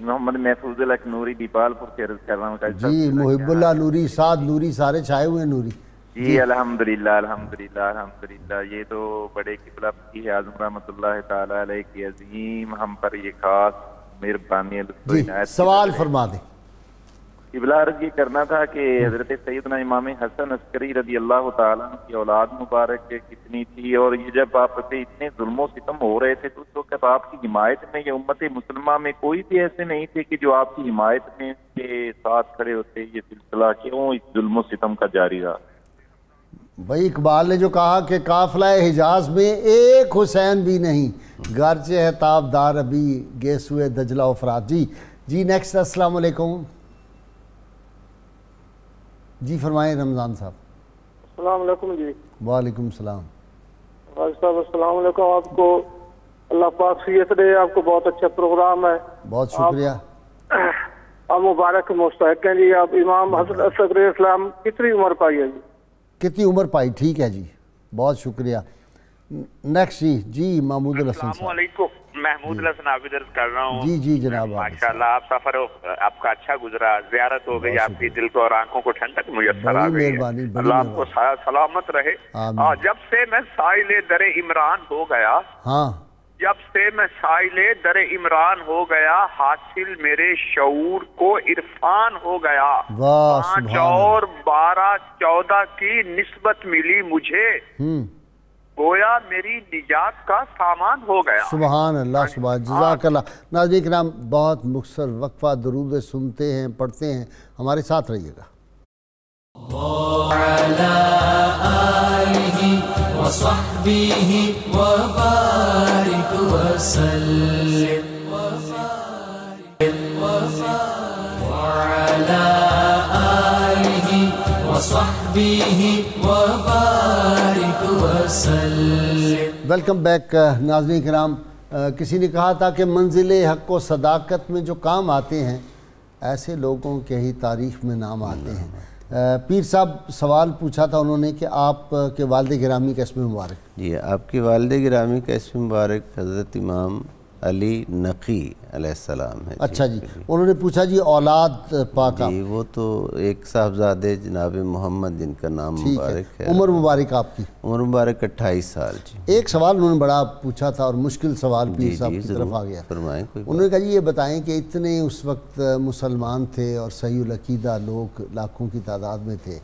S7: محمد محفوظ الحق نوری دیپال پور سے عرض کر رہا ہوں۔
S2: جی محب اللہ نوری، سعد نوری، سارے چھائے ہوئے نوری۔
S7: جی الحمدللہ الحمدللہ الحمدللہ۔ یہ تو بڑے قبلہ فقیہ اعظم رحمۃ اللہ تعالی علیہ کی عظیم ہم پر یہ خاص مہربانی عنایت۔
S2: سوال فرما دیں۔
S7: قبلہ عرض یہ کرنا تھا کہ حضرت سیدنا امام حسن عسکری رضی اللہ تعالیٰ عنہ کی اولاد مبارک کتنی تھی، اور یہ جب آپ پہ اتنے ظلم و ستم ہو رہے تھے تو اس وقت آپ کی حمایت میں یہ امت مسلمہ میں کوئی بھی ایسے نہیں تھے کہ جو آپ کی حمایت میں کے ساتھ کھڑے ہوتے؟ یہ سلسلہ کیوں اس ظلم و ستم کا جاری رہا؟
S2: بھائی اقبال نے جو کہا کہ قافلہ حجاز میں ایک حسین بھی نہیں، گرچہ ہے تابدار ابھی گیسوئے دجلہ و فرات۔ جی نیکسٹ۔ السلام علیکم۔ جی فرمائیں رمضان صاحب۔
S8: السلام علیکم۔ جی
S2: وعلیکم السلام۔
S8: صاحب السلام علیکم، آپ کو اللہ پاک صحت دے، آپ کو بہت اچھا پروگرام ہے،
S2: بہت شکریہ۔
S8: آپ مبارک مستحق ہیں جی۔ آپ امام حسن عسکری اسلام کتنی عمر پائی ہے جی؟
S2: کتنی عمر پائی؟ ٹھیک ہے جی، بہت شکریہ۔ نیکسٹ جی محمود الحسن صاحب۔
S9: السلام علیکم، محمود الحسن عابد عرض کر رہا ہوں۔
S2: جی جناب۔
S9: ماشاءاللہ آپ سفر آپ کا اچھا گزرا، زیارت ہو گئی، آپ کی دل کو اور آنکھوں کو ٹھنڈک میسر آ گئی، اللہ آپ کو سلامت رہے۔ جب سے میں سائل در عمران ہو گیا، جب سے میں سائل در عمران ہو گیا، حاصل میرے شعور کو عرفان ہو گیا، 5 اور 12 14 کی نسبت ملی مجھے، گویا میری نجات کا سامان ہو گیا۔
S2: سبحان اللہ، سبحان، جزاک اللہ۔ ناظرین کرام، بہت مختصر وقفہ درود سنتے ہیں، پڑھتے ہیں، ہمارے ساتھ رہیے گا۔
S1: وعلى آله وصحبه وبارك وسلم وعلى آله وصحبه وبارك وسلم۔
S2: ویلکم بیک ناظرین کرام، کسی نے کہا تھا کہ منزل حق و صداقت میں جو کام آتے ہیں ایسے لوگوں کے ہی تاریخ میں نام آتے ہیں۔ پیر صاحب سوال پوچھا تھا انہوں نے کہ آپ کے والد گرامی کا اسم مبارک۔
S3: جی، آپ کے والد گرامی کا اسم مبارک حضرت امام علی نقی علیہ السلام ہے۔
S2: اچھا جی، انہوں نے پوچھا جی اولاد پاکہ؟
S3: جی، وہ تو ایک صاحبزادے جناب محمد جن کا نام مبارک ہے۔
S2: عمر مبارک آپ کی؟
S3: عمر مبارک 28 سال۔ جی،
S2: ایک سوال انہوں نے بڑا پوچھا تھا اور مشکل سوال پیر صاحب کی طرف آ گیا۔
S3: فرمائیں۔
S2: انہوں نے کہا جی یہ بتائیں کہ اتنے اس وقت مسلمان تھے اور صحیح العقیدہ لوگ لاکھوں کی تعداد میں تھے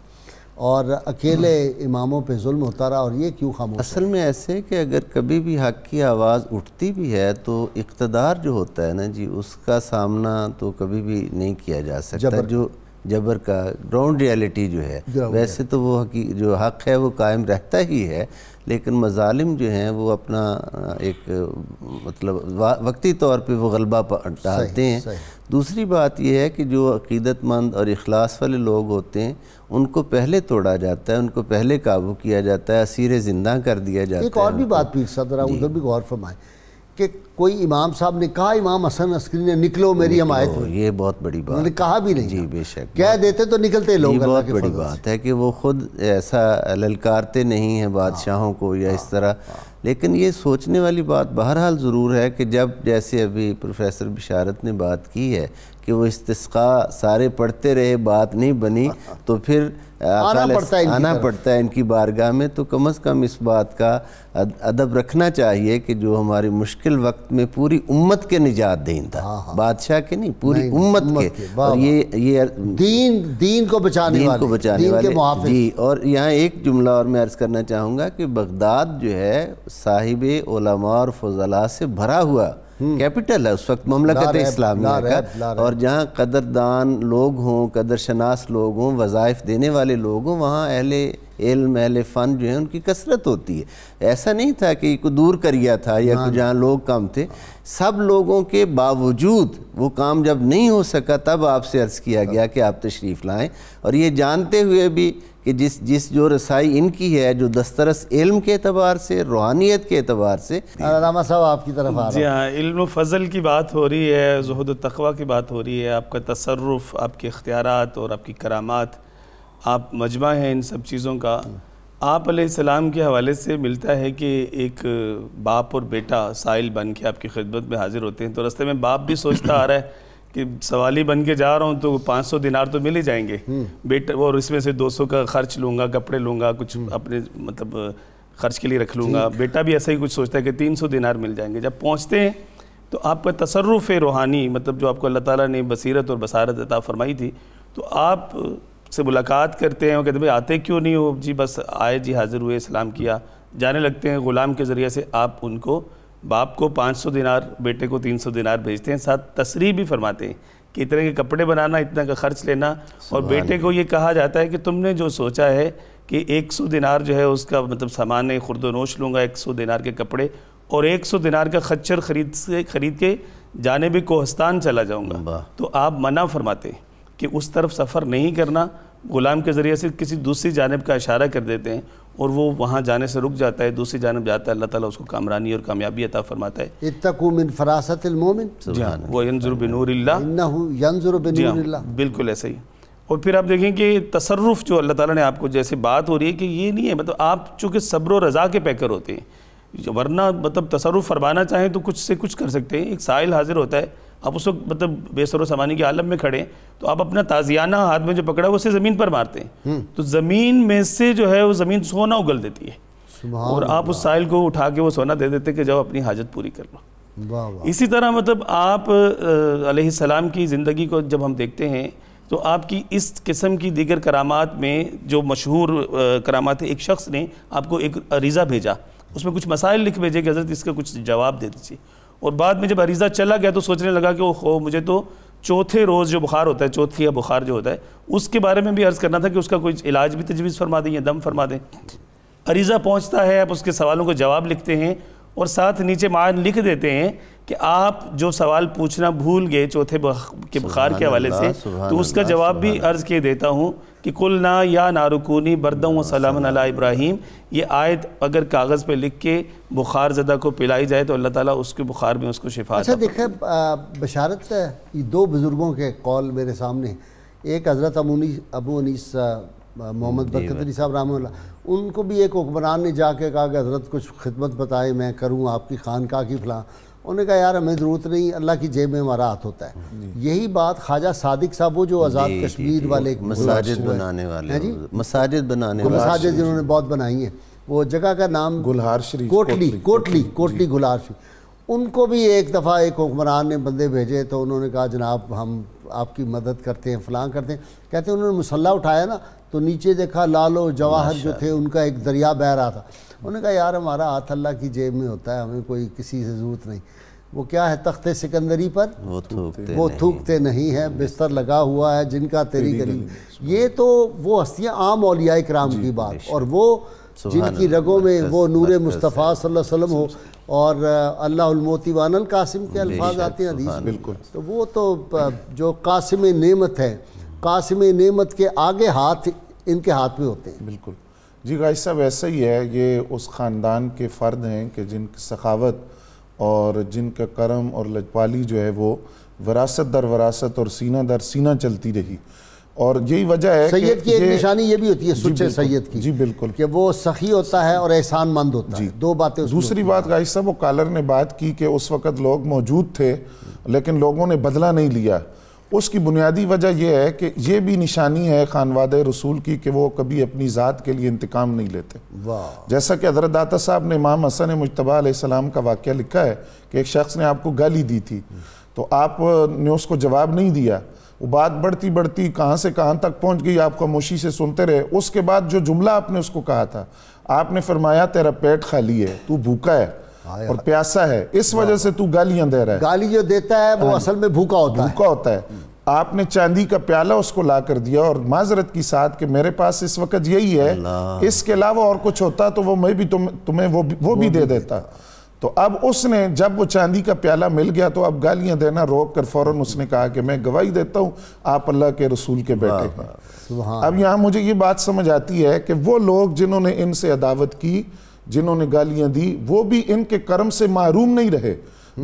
S2: اور اکیلے اماموں پہ ظلم ہوتا رہا، اور یہ کیوں خاموش؟
S3: اصل میں ایسے کہ اگر کبھی بھی حق کی آواز اٹھتی بھی ہے تو اقتدار جو ہوتا ہے نا جی، اس کا سامنا تو کبھی بھی نہیں کیا جا سکتا۔ جو جبر کا گراؤنڈ ریالٹی جو ہے، ویسے تو وہ جو حق ہے وہ قائم رہتا ہی ہے، لیکن مظالم جو ہیں وہ اپنا ایک مطلب وقتی طور پہ وہ غلبہ ڈالتے ہیں۔ دوسری بات یہ ہے کہ جو عقیدت مند اور اخلاص والے لوگ ہوتے ہیں ان کو پہلے توڑا جاتا ہے، ان کو پہلے قابو کیا جاتا ہے، اسیر زندہ کر دیا جاتا ہے۔
S2: ایک اور بھی بات پیر صاحب ذرا ادھر بھی غور فرمائیں کہ کوئی امام صاحب نے کہا امام حسن عسکری نے نکلو میری حمایت میں،
S3: یہ بہت بڑی بات،
S2: انہوں نے کہا بھی نہیں،
S3: جی بے شک
S2: کہہ دیتے تو نکلتے لوگ۔
S3: یہ بہت بڑی بات ہے کہ وہ خود ایسا للکارتے نہیں ہیں بادشاہوں کو یا اس طرح، لیکن یہ سوچنے والی بات بہرحال ضرور ہے کہ جب جیسے ابھی پروفیسر بشارت نے بات کی ہے کہ وہ استسقاء سارے پڑھتے رہے، بات نہیں بنی، تو پھر آنا پڑتا ہے ان کی بارگاہ میں، تو کم از کم اس بات کا ادب رکھنا چاہیے کہ جو ہماری مشکل وقت میں پوری امت کے نجات دہندہ، بادشاہ کے نہیں، پوری امت کے، اور یہ
S2: دین کو بچانے والے۔
S3: جی، اور یہاں ایک جملہ اور میں عرض کرنا چاہوں گا کہ بغداد جو ہے صاحب علماء اور فضلاء سے بھرا ہوا کیپٹل ہے اس وقت مملکت اسلامیہ کا، اور جہاں قدردان لوگ ہوں، قدر شناس لوگ ہوں، وظائف دینے والے لوگ ہوں، وہاں اہل علم اہل فن جو ہیں ان کی کثرت ہوتی ہے۔ ایسا نہیں تھا کہ کوئی دور کریا تھا یا کوئی جہاں لوگ کم تھے، سب لوگوں کے باوجود وہ کام جب نہیں ہو سکا تب آپ سے عرض کیا گیا کہ آپ تشریف لائیں، اور یہ جانتے ہوئے بھی کہ جس جو رسائی ان کی ہے جو دسترس علم کے اعتبار سے، روحانیت کے اعتبار سے۔
S2: علامہ صاحب آپ کی طرف آ رہا ہوں۔
S4: جی ہاں، علم و فضل کی بات ہو رہی ہے، زہد و تقوی کی بات ہو رہی ہے، آپ کا تصرف، آپ کے اختیارات اور آپ کی کرامات، آپ مجمع ہیں ان سب چیزوں کا۔ آپ علیہ السلام کے حوالے سے ملتا ہے کہ ایک باپ اور بیٹا سائل بن کے آپ کی خدمت میں حاضر ہوتے ہیں، تو راستے میں باپ بھی سوچتا آ رہا ہے کہ سوالی بن کے جا رہا ہوں تو 500 دینار تو مل ہی جائیں گے، بیٹا، اور اس میں سے 200 کا خرچ لوں گا، کپڑے لوں گا، کچھ اپنے مطلب خرچ کے لیے رکھ لوں گا۔ بیٹا بھی ایسا ہی کچھ سوچتا ہے کہ 300 دینار مل جائیں گے۔ جب پہنچتے ہیں تو آپ کا تصرف روحانی، مطلب جو آپ کو اللہ تعالیٰ نے بصیرت اور بصارت عطا فرمائی تھی، تو آپ سے ملاقات کرتے ہیں، وہ کہتے ہیں بھائی آتے کیوں نہیں ہو؟ جی بس آئے جی، حاضر ہوئے، سلام کیا، جانے لگتے ہیں۔ غلام کے ذریعے سے آپ ان کو، باپ کو 500 دینار، بیٹے کو 300 دینار بھیجتے ہیں، ساتھ تصریح بھی فرماتے ہیں کہ اتنے کے کپڑے بنانا، اتنا کا خرچ لینا، اور بیٹے کو یہ کہا جاتا ہے کہ تم نے جو سوچا ہے کہ 100 دینار جو ہے اس کا مطلب سامان خرد و نوش لوں گا، 100 دینار کے کپڑے اور 100 دینار کا خچر خرید کے جانب کوہستان چلا جاؤں گا، تو آپ منع فرماتے ہیں کہ اس طرف سفر نہیں کرنا۔ غلام کے ذریعے سے کسی دوسری جانب کا اشارہ کر دیتے ہیں اور وہ وہاں جانے سے رک جاتا ہے، دوسری جانب جاتا ہے، اللہ تعالیٰ اس کو کامرانی اور کامیابی عطا فرماتا ہے۔
S2: اتقوا من فراست المومن،
S4: وہ ینظر بنور اللہ،
S2: انہ ینظر بنور اللہ،
S4: بالکل ایسا ہی۔ اور پھر آپ دیکھیں کہ تصرف جو اللہ تعالیٰ نے آپ کو، جیسے بات ہو رہی ہے کہ یہ نہیں ہے، مطلب آپ چونکہ صبر و رضا کے پیکر ہوتے ہیں، ورنہ مطلب تصرف فرمانا چاہیں تو کچھ سے کچھ کر سکتے ہیں۔ ایک سائل حاضر ہوتا ہے، آپ اس وقت مطلب بے سر و سامانی کے عالم میں کھڑے ہیں، تو آپ اپنا تازیانہ ہاتھ میں جو پکڑا وہ اسے زمین پر مارتے ہیں، تو زمین میں سے جو ہے وہ زمین سونا اگل دیتی ہے، اور آپ اس سائل کو اٹھا کے وہ سونا دے دیتے کہ جاؤ اپنی حاجت پوری کر لو۔ اسی طرح مطلب آپ علیہ السلام کی زندگی کو جب ہم دیکھتے ہیں تو آپ کی اس قسم کی دیگر کرامات میں جو مشہور کرامات ہے، ایک شخص نے آپ کو ایک عریضہ بھیجا، اس میں کچھ مسائل لکھ بھیجے کہ حضرت اس کا کچھ جواب دے دیجیے، اور بعد میں جب عریضہ چلا گیا تو سوچنے لگا کہ مجھے تو چوتھے روز جو بخار ہوتا ہے، چوتھی یا بخار جو ہوتا ہے، اس کے بارے میں بھی عرض کرنا تھا کہ اس کا کوئی علاج بھی تجویز فرما دیں یا دم فرما دیں۔ عریضہ پہنچتا ہے، آپ اس کے سوالوں کو جواب لکھتے ہیں اور ساتھ نیچے معان لکھ دیتے ہیں کہ آپ جو سوال پوچھنا بھول گئے چوتھے کے بخار کے حوالے سے، تو اس کا جواب بھی عرض کے دیتا ہوں کہ قُلْنَا يَا نَارُ كُونِي بَرْدًا وَسَلَامًا عَلَىٰ ابراہیم، یہ آیت اگر کاغذ پہ لکھ کے بخار زدہ کو پلائی جائے تو اللہ تعالیٰ اس کے بخار میں اس کو شفا
S2: اچھا دیکھیں بشارت ہے، یہ دو بزرگوں کے قول میرے سامنے، ایک حضرت ابو انیس محمد برکت علی صاحب رحمہ اللہ، ان کو بھی ایک حکمران نے جا کے کہا کہ حضرت کچھ خدمت بتائے میں کروں آپ کی خانقاہ کی فلاں، انہوں نے کہا یار ہمیں ضرورت نہیں، اللہ کی جیب میں ہمارا ہاتھ ہوتا ہے۔ یہی بات خواجہ صادق صاحب وہ جو آزاد کشمیر والے
S3: مساجد بنانے والے، مساجد بنانے والے،
S2: مساجد جنہوں نے بہت بنائی ہیں، وہ جگہ کا نام
S5: گلہار شریف،
S2: کوٹلی گلہار شریف، ان کو بھی ایک دفعہ ایک حکمران نے بندے بھیجے تو انہوں نے کہا جناب ہم آپ کی مدد کرتے ہیں فلاں کرتے ہیں، کہتے ہیں انہوں نے مسلح اٹھایا نا تو نیچے دیکھا لال و جواہر جو تھے ان کا ایک دریا بہہ رہا تھا، انہوں نے کہا یار ہمارا ہاتھ اللہ کی جیب میں ہوتا ہے، ہمیں کوئی کسی سے ضرورت نہیں۔ وہ کیا ہے تخت سکندری پر وہ تھوکتے نہیں ہیں، بستر لگا ہوا ہے جن کا تیری گلی، یہ تو وہ ہستیاں عام اولیاء کرام کی بات، اور وہ جن کی رگوں میں وہ نور مصطفیٰ صلی اللہ علیہ وسلم ہو اور اللہ الموتی وان القاسم کے الفاظ آتے ہیں حدیث میں، تو وہ تو جو قاسم نعمت ہے، قاسم نعمت کے آگے ہاتھ ان کے ہاتھ میں ہوتے ہیں۔
S5: بالکل جی غازی صاحب ایسا ہی ہے، یہ اس خاندان کے فرد ہیں کہ جن کی سخاوت اور جن کا کرم اور لجپالی جو ہے وہ وراثت در وراثت اور سینہ در سینہ چلتی رہی، اور یہی وجہ ہے
S2: سید کی ایک نشانی یہ بھی ہوتی ہے سچے سید کی،
S5: جی بالکل،
S2: کہ وہ سخی ہوتا ہے اور احسان مند ہوتا ہے، دو باتیں۔
S5: دوسری بات غازی صاحب، وہ کالر نے بات کی کہ اس وقت لوگ موجود تھے لیکن لوگوں نے بدلہ نہیں لیا، اس کی بنیادی وجہ یہ ہے کہ یہ بھی نشانی ہے خانوادہ رسول کی کہ وہ کبھی اپنی ذات کے لیے انتقام نہیں لیتے۔ جیسا کہ حضرت داتا صاحب نے امام حسن مجتبی علیہ السلام کا واقعہ لکھا ہے کہ ایک شخص نے آپ کو گالی دی تھی تو آپ نے اس کو جواب نہیں دیا، وہ بات بڑھتی بڑھتی کہاں سے کہاں تک پہنچ گئی، آپ خاموشی سے سنتے رہے۔ اس کے بعد جو جملہ آپ نے اس کو کہا تھا، آپ نے فرمایا تیرا پیٹ خالی ہے، تو بھوکا ہے اور پیاسا ہے، اس وجہ سے تو گالیاں دے رہا ہے۔
S2: گالی جو دیتا ہے وہ اصل میں بھوکا ہوتا ہے۔
S5: آپ نے چاندی کا پیالہ اس کو لا کر دیا اور معذرت کی ساتھ کہ میرے پاس اس وقت یہی ہے، اس کے علاوہ اور کچھ ہوتا تو وہ میں بھی تمہیں وہ بھی دے دیتا۔ تو اب اس نے جب وہ چاندی کا پیالہ مل گیا تو اب گالیاں دینا روک کر فوراً اس نے کہا کہ میں گواہی دیتا ہوں آپ اللہ کے رسول کے بیٹے ہیں۔ اب یہاں مجھے یہ بات سمجھ آتی ہے کہ وہ لوگ جنہوں نے ان سے عداوت کی، جنہوں نے گالیاں دی، وہ بھی ان کے کرم سے محروم نہیں رہے۔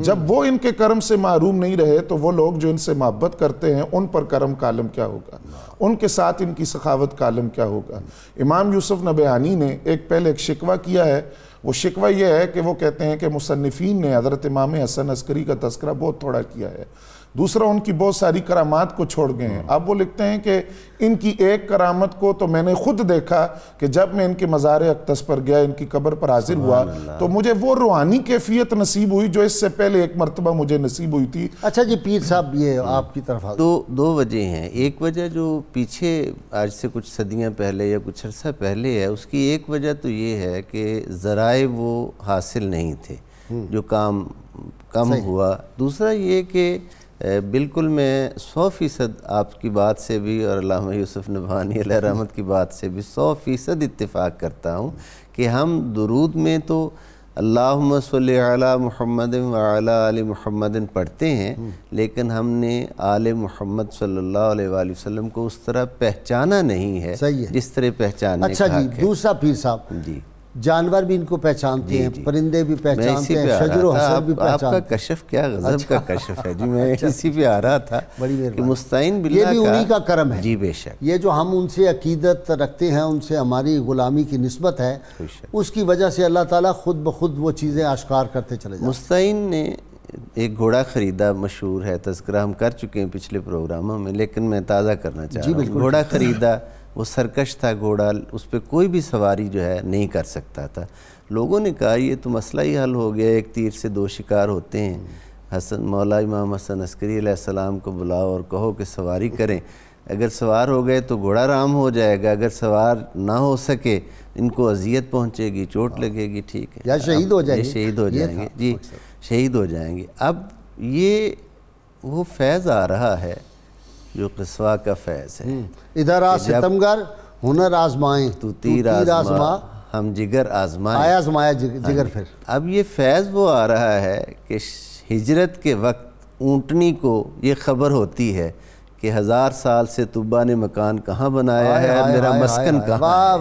S5: جب وہ ان کے کرم سے محروم نہیں رہے تو وہ لوگ جو ان سے محبت کرتے ہیں ان پر کرم کا عالم کیا ہوگا، ان کے ساتھ ان کی سخاوت کا عالم کیا ہوگا۔ امام یوسف نبہانی نے پہلے ایک شکوہ کیا ہے، وہ شکوہ یہ ہے کہ وہ کہتے ہیں کہ مصنفین نے حضرت امام حسن عسکری کا تذکرہ بہت تھوڑا کیا ہے، دوسرا ان کی بہت ساری کرامات کو چھوڑ گئے ہیں۔ اب وہ لکھتے ہیں کہ ان کی ایک کرامت کو تو میں نے خود دیکھا کہ جب میں ان کے مزار اقدس پر گیا، ان کی قبر پر حاضر ہوا تو مجھے وہ روحانی کیفیت نصیب ہوئی جو اس سے پہلے ایک مرتبہ مجھے نصیب ہوئی تھی۔
S2: اچھا جی پیر صاحب، یہ آپ کی طرف
S3: دو وجہ ہیں۔ ایک وجہ جو پیچھے آج سے کچھ صدیاں پہلے یا کچھ عرصہ پہلے ہے، اس کی ایک وجہ تو یہ ہے کہ ذرائع وہ حاصل نہیں تھے، جو کام کم ہوا۔ دوسرا یہ کہ بالکل میں 100% آپ کی بات سے بھی اور علامہ یوسف نبہانی علیہ رحمت کی بات سے بھی 100% اتفاق کرتا ہوں کہ ہم درود میں تو اللہم صلی علی محمد وعلی آل محمد پڑھتے ہیں، لیکن ہم نے آل محمد صلی اللہ علیہ وآلہ وسلم کو اس طرح پہچانا نہیں ہے جس طرح پہچاننے کا حق ہے۔
S2: اچھا جی، دوسرا پیر صاحب، جانور بھی ان کو پہچانتے ہیں، پرندے بھی پہچانتے ہیں، شجر و حسن بھی پہچانتے ہیں۔
S3: آپ کا کشف کیا غضب کا کشف ہے جی، میں اسی پہ آ رہا تھا کہ مستعین باللہ
S2: یہ بھی انہی کا کرم ہے
S3: جی، بے شک۔
S2: یہ جو ہم ان سے عقیدت رکھتے ہیں، ان سے ہماری غلامی کی نسبت ہے، اس کی وجہ سے اللہ تعالیٰ خود بخود وہ چیزیں آشکار کرتے چلے جاتے ہیں۔
S3: مستعین نے ایک گھوڑا خریدا، مشہور ہے، تذکرہ ہم کر چکے ہیں پچھلے پروگراموں میں، لیکن میں تازہ کرنا چاہ رہا ہوں۔ گھوڑا خریدا، وہ سرکش تھا گھوڑا، اس پہ کوئی بھی سواری جو ہے نہیں کر سکتا تھا۔ لوگوں نے کہا یہ تو مسئلہ ہی حل ہو گیا، ایک تیر سے دو شکار ہوتے ہیں، مولا امام حسن عسکری علیہ السلام کو بلاؤ اور کہو کہ سواری کریں، اگر سوار ہو گئے تو گھوڑا رام ہو جائے گا، اگر سوار نہ ہو سکے ان کو اذیت پہنچے گی، چوٹ لگے گی، ٹھیک ہے،
S2: یا شہید ہو جائیں گے،
S3: شہید ہو جائیں گے جی، شہید ہو جائیں گے۔ اب یہ وہ فیض آ رہا ہے جو قصوہ کا فیض ہے،
S2: ادھر آ ستمگر ہنر آزمائیں،
S3: تو تیر آزما ہم جگر آزمائیں،
S2: آزمایا جگر پھر۔
S3: اب یہ فیض وہ آ رہا ہے کہ ہجرت کے وقت اونٹنی کو یہ خبر ہوتی ہے کہ 1000 سال سے طبا نے مکان کہاں بنایا ہے اور میرا مسکن کہاں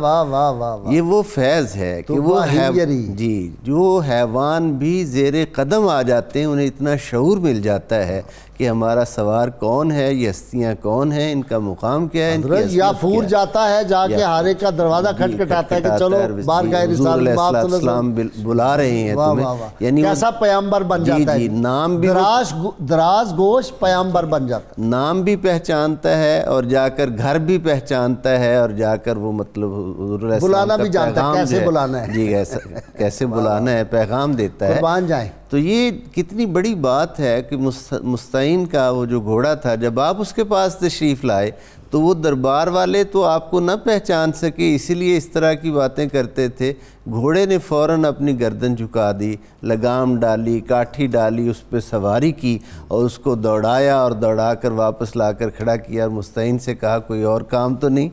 S3: ہے. یہ وہ فیض ہے کہ وہ جی جو حیوان بھی زیر قدم آ جاتے ہیں انہیں اتنا شعور مل جاتا ہے کہ ہمارا سوار کون ہے, یہ ہستیاں کون ہیں, ان کا مقام کیا ہے.
S2: یا پھور جاتا ہے جا کے ہارے کا دروازہ کھٹکھٹاتا ہے کہ چلو بارگاہ رسالت
S3: السلام بلا رہے ہیں تمہیں,
S2: یعنی کیسا پیامبر بن جاتا ہے.
S3: نام بھی
S2: دراز گوش پیامبر بن جاتا ہے,
S3: نام بھی پہچانتا ہے اور جا کر گھر بھی پہچانتا ہے اور جا کر وہ مطلب
S2: بلانا بھی جانتا ہے کیسے بلانا ہے.
S3: جی کیسے بلانا ہے پیغام دیتا ہے.
S2: قربان جائیں.
S3: تو یہ کتنی بڑی بات ہے کہ مستعین کا وہ جو گھوڑا تھا جب آپ اس کے پاس تشریف لائے تو وہ دربار والے تو آپ کو نہ پہچان سکے, اسی لیے اس طرح کی باتیں کرتے تھے. گھوڑے نے فوراً اپنی گردن جھکا دی, لگام ڈالی, کاٹھی ڈالی, اس پہ سواری کی اور اس کو دوڑایا اور دوڑا کر واپس لا کر کھڑا کیا اور مستعین سے کہا کوئی اور کام تو نہیں.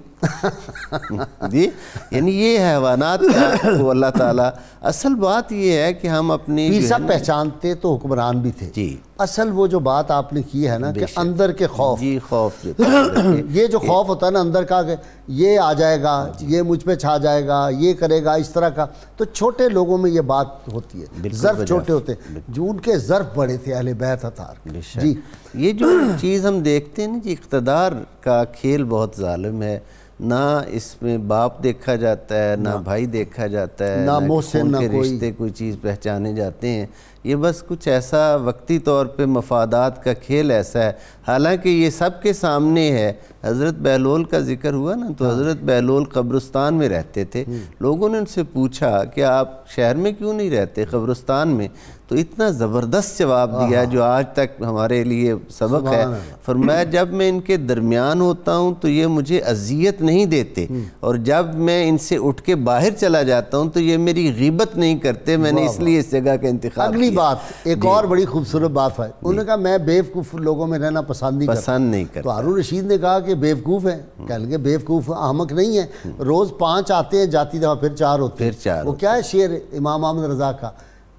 S3: جی یعنی یہ حیوانات کا وہ اللہ تعالیٰ. اصل بات یہ ہے کہ ہم اپنی
S2: پیر صاحب پہچانتے تو حکمران بھی تھے.
S3: جی
S2: اصل وہ جو بات آپ نے کی ہے نا کہ اندر کے خوف,
S3: جی خوف
S2: یہ جو خوف ہوتا ہے نا اندر کا کہ یہ آ جائے گا, یہ مجھ پہ چھا جائے گا, یہ کرے گا, اس طرح کا, تو چھوٹے لوگوں میں یہ بات ہوتی ہے. ظرف چھوٹے ہوتے ہیں, جو ان کے ظرف بڑے تھے اہل بیت اطہار.
S3: جی یہ جو چیز ہم دیکھتے ہیں نا جی, اقتدار کا کھیل بہت ظالم ہے. نہ اس میں باپ دیکھا جاتا ہے, نہ بھائی دیکھا جاتا ہے, نہ محسن, نہ کوئی رشتے کوئی چیز پہچانے جاتے ہیں. یہ بس کچھ ایسا وقتی طور پہ مفادات کا کھیل ایسا ہے, حالانکہ یہ سب کے سامنے ہے. حضرت بہلول کا ذکر ہوا نا, تو حضرت بہلول قبرستان میں رہتے تھے. لوگوں نے ان سے پوچھا کہ آپ شہر میں کیوں نہیں رہتے, قبرستان میں؟ تو اتنا زبردست جواب دیا جو آج تک ہمارے لیے سبق ہے. فرمایا جب میں ان کے درمیان ہوتا ہوں تو یہ مجھے اذیت نہیں دیتے, اور جب میں ان سے اٹھ کے باہر چلا جاتا ہوں تو یہ میری غیبت نہیں کرتے. میں نے اس لیے اس جگہ کا انتخاب
S2: کیا. بات ایک اور بڑی خوبصورت بات ہے, انہوں نے کہا میں بیوقوف لوگوں میں رہنا پسند نہیں کرتا. تو ہارون رشید نے کہا کہ بیوقوف ہیں, کہہ لیں گے بیوقوف احمق نہیں ہے, روز 5 آتے ہیں جاتی دفعہ پھر 4 ہوتے ہیں. وہ کیا ہے شعر امام احمد رضا کا,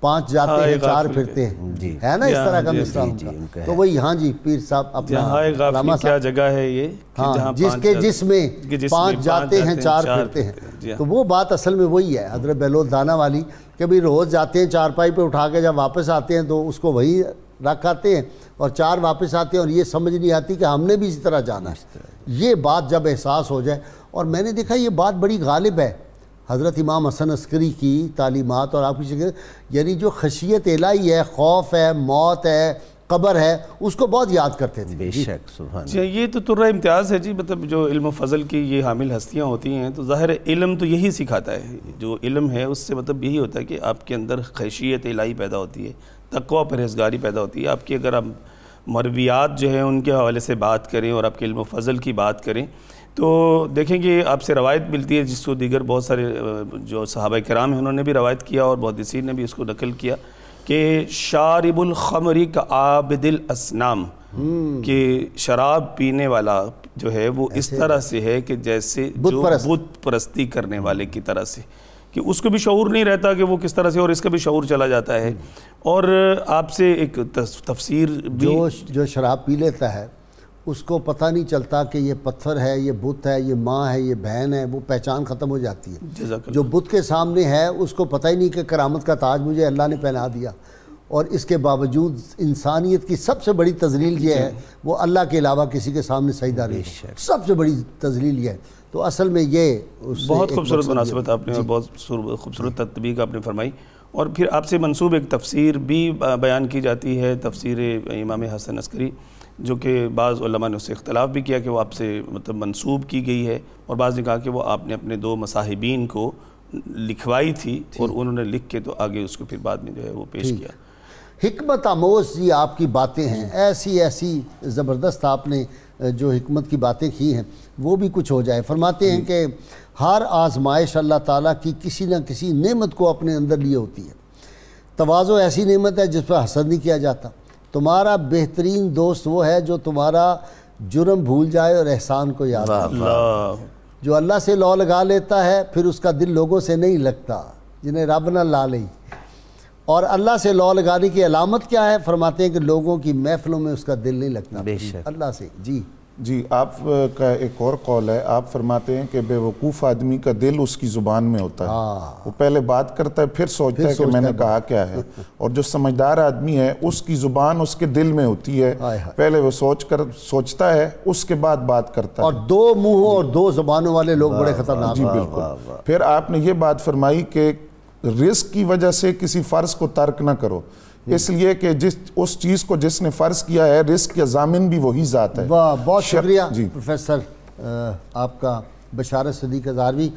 S2: 5 جاتے ہیں 4 پھرتے ہیں, ہے نا اس طرح کا مثال کا. تو وہی ہاں جی پیر صاحب اپنا
S4: کیا جگہ ہے یہ,
S2: جس کے جس میں 5 جاتے ہیں 4 پھرتے ہیں. تو وہ بات اصل میں وہی ہے حضرت بہلول دانا والی, کہ بھی روز جاتے ہیں 4 پائی پہ اٹھا کے, جب واپس آتے ہیں تو اس کو وہی رکھ آتے ہیں اور 4 واپس آتے ہیں, اور یہ سمجھ نہیں آتی کہ ہم نے بھی اسی طرح جانا ہے. یہ بات جب احساس ہو جائے, اور میں نے دیکھا یہ بات بڑی غالب ہے حضرت امام حسن عسکری کی تعلیمات اور آپ کی شکل, یعنی جو خشیت الہی ہے, خوف ہے, موت ہے, قبر ہے, اس کو بہت یاد کرتے تھے.
S3: بے شک سبحان
S4: اللہ. یہ تو ترہ امتیاز ہے جی, مطلب جو علم و فضل کی یہ حامل ہستیاں ہوتی ہیں, تو ظاہر علم تو یہی سکھاتا ہے. جو علم ہے اس سے مطلب یہی ہوتا ہے کہ آپ کے اندر خشیت الہی پیدا ہوتی ہے, تقوی پرہیزگاری پیدا ہوتی ہے. آپ کی اگر آپ مرویات جو ہیں ان کے حوالے سے بات کریں اور آپ کے علم و فضل کی بات کریں تو دیکھیں کہ آپ سے روایت ملتی ہے, جس کو دیگر بہت سارے جو صحابہ کرام ہیں انہوں نے بھی روایت کیا اور محدثین نے بھی اس کو نقل کیا, کہ شارب الخمر کا عابد الاسنام, کہ شراب پینے والا جو ہے وہ اس طرح سے ہے کہ جیسے جو بت پرستی کرنے والے کی طرح سے, کہ اس کو بھی شعور نہیں رہتا کہ وہ کس طرح سے, اور اس کا بھی شعور چلا جاتا ہے. اور آپ سے ایک تفسیر بھی,
S2: جو شراب پی لیتا ہے اس کو پتہ نہیں چلتا کہ یہ پتھر ہے, یہ بت ہے, یہ ماں ہے, یہ بہن ہے, وہ پہچان ختم ہو جاتی ہے. جو بت کے سامنے ہے اس کو پتہ ہی نہیں کہ کرامت کا تاج مجھے اللہ نے پہنا دیا, اور اس کے باوجود انسانیت کی سب سے بڑی تذلیل یہ ہے وہ اللہ کے علاوہ کسی کے سامنے سجدہ نہیں, سب سے بڑی تذلیل یہ ہے. تو اصل میں یہ
S4: بہت خوبصورت مناسبت آپ نے, بہت خوبصورت تطبیق آپ نے فرمائی. اور پھر آپ سے منسوب ایک تفسیر بھی بیان کی جاتی ہے, تفسیر امام حسن عسکری, جو کہ بعض علماء نے اس سے اختلاف بھی کیا کہ وہ آپ سے مطلب منسوب کی گئی ہے, اور بعض نے کہا کہ وہ آپ نے اپنے 2 مصاحبین کو لکھوائی تھی اور انہوں نے لکھ کے تو آگے اس کو پھر بعد میں جو ہے وہ پیش کیا.
S2: حکمت آموز یہ آپ کی باتیں ہیں, ایسی زبردست آپ نے جو حکمت کی باتیں کی ہیں وہ بھی کچھ ہو جائے. فرماتے ہیں کہ ہر آزمائش اللہ تعالیٰ کی کسی نہ کسی نعمت کو اپنے اندر لیے ہوتی ہے. تواضع ایسی نعمت ہے جس پر حسد نہیں کیا جاتا. تمہارا بہترین دوست وہ ہے جو تمہارا جرم بھول جائے اور احسان کو یاد رکھے. جو اللہ سے لو لگا لیتا ہے پھر اس کا دل لوگوں سے نہیں لگتا, جنہیں رب نہ لا لئی. اور اللہ سے لو لگانے کی علامت کیا ہے؟ فرماتے ہیں کہ لوگوں کی محفلوں میں اس کا دل نہیں لگتا
S3: بے شک
S2: اللہ سے۔
S5: جی آپ کا ایک اور قول ہے، آپ فرماتے ہیں کہ بے وقوف آدمی کا دل اس کی زبان میں ہوتا ہے، وہ پہلے بات کرتا ہے پھر سوچتا ہے کہ میں نے کہا کیا ہے، اور جو سمجھدار آدمی ہے اس کی زبان اس کے دل میں ہوتی ہے، پہلے وہ سوچتا ہے اس کے بعد بات کرتا ہے۔
S2: اور دو منہوں اور دو زبانوں والے لوگ بڑے خطرناک۔
S5: جی بالکل۔ پھر آپ نے یہ بات فرمائی کہ رزق کی وجہ سے کسی فرض کو ترک نہ کرو، اس لیے کہ اس چیز کو جس نے فرض کیا ہے رزق کا ضامن بھی وہی ذات ہے۔
S2: بہت شکریہ پروفیسر آپ کا بشارت صدیق ہزاروی،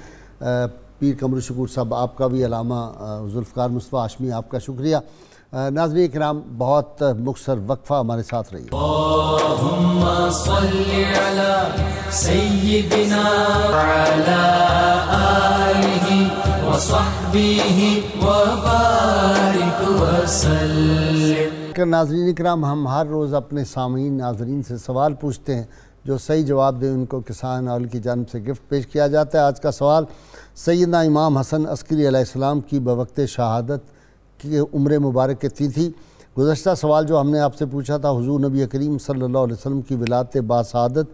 S2: پیر قمر شکور صاحب آپ کا بھی، علامہ ذوالفقار مصطفیٰ ہاشمی آپ کا شکریہ۔ ناظرین کرام بہت مختصر وقفہ ہمارے ساتھ رہیے۔
S1: اللہم صلی علی سیدنا وعلی آلہ وصحبہ وبارک وسلم۔
S2: ناظرین کرام ہم ہر روز اپنے سامعین ناظرین سے سوال پوچھتے ہیں، جو صحیح جواب دیں ان کو کسان آل کی جانب سے گفٹ پیش کیا جاتا ہے۔ آج کا سوال سیدنا امام حسن عسکری علیہ السلام کی بوقت شہادت کی عمر مبارک کتنی تھی؟ گزشتہ سوال جو ہم نے آپ سے پوچھا تھا، حضور نبی کریم صلی اللہ علیہ وسلم کی ولادت باسعادت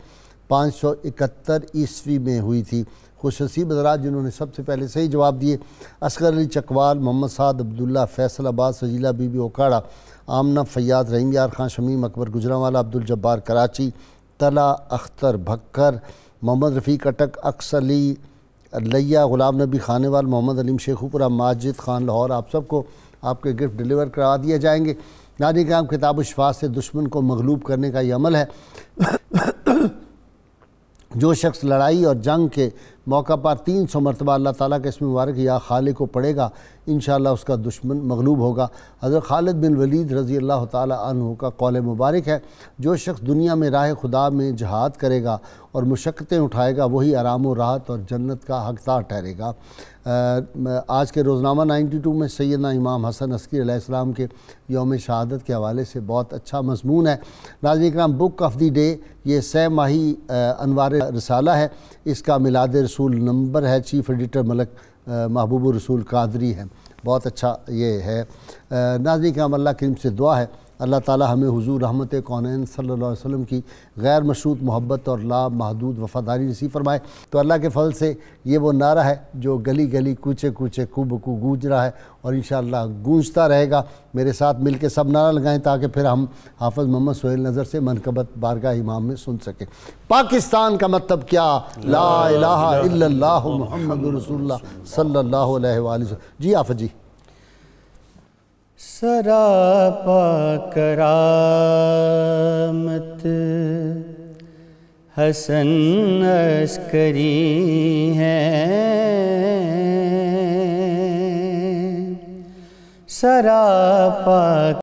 S2: 571 عیسوی میں ہوئی تھی۔ خوش نصیب حضرات جنہوں نے سب سے پہلے صحیح جواب دیے، اصغر علی چکوال، محمد سعد عبداللہ، فیصل آباد، سجیلہ بی بی اوکاڑا، آمنہ فیاض، رحیم یار خان شمیم، اکبر گجرانوالا، عبدالجبار کراچی، طلع اختر بھکر، محمد رفیق اٹک، اکس علی لیا، غلام نبی خانیوال، محمد علیم شیخوپورہ، ماجد خان لاہور، آپ سب کو آپ کے گفٹ ڈیلیور کرا دیے جائیں گے۔ ناظرین کرام کتاب الشفاء سے دشمن کو مغلوب کرنے کا یہ عمل ہے۔ جو شخص لڑائی اور جنگ کے موقع پر 300 مرتبہ اللہ تعالیٰ کے اسم مبارک یا خالق کو پڑھے گا، انشاءاللہ اس کا دشمن مغلوب ہوگا۔ حضرت خالد بن ولید رضی اللہ تعالیٰ عنہ کا قول مبارک ہے، جو شخص دنیا میں راہ خدا میں جہاد کرے گا اور مشقتیں اٹھائے گا، وہی آرام و راحت اور جنت کا حقدار ٹھہرے گا۔ آج کے روزنامہ 92 میں سیدنا امام حسن عسکری علیہ السلام کے یوم شہادت کے حوالے سے بہت اچھا مضمون ہے۔ ناظرین کرام بک آف دی ڈے یہ 6 ماہی انوار رسالہ ہے، اس کا میلاد رسول نمبر ہے، چیف ایڈیٹر ملک محبوب الرسول قادری ہے، بہت اچھا یہ ہے۔ ناظرین کرام اللہ کریم سے دعا ہے اللہ تعالیٰ ہمیں حضور رحمت کونین صلی اللہ علیہ وسلم کی غیر مشروط محبت اور لا محدود وفاداری نصیب فرمائے۔ تو اللہ کے فضل سے یہ وہ نعرہ ہے جو گلی گلی کوچے کوچے کو بکو گونج رہا ہے اور انشاءاللہ گونجتا رہے گا۔ میرے ساتھ مل کے سب نعرہ لگائیں تاکہ پھر ہم حافظ محمد سہیل نظر سے منقبت بارگاہ امام میں سن سکیں۔ پاکستان کا مطلب کیا؟ لا الہ الا اللہ محمد رسول اللہ صلی اللہ علیہ وآلہ وسلم۔ جی آفت جی۔
S10: سراپا کرامت حسن عسکری ہے، سراپا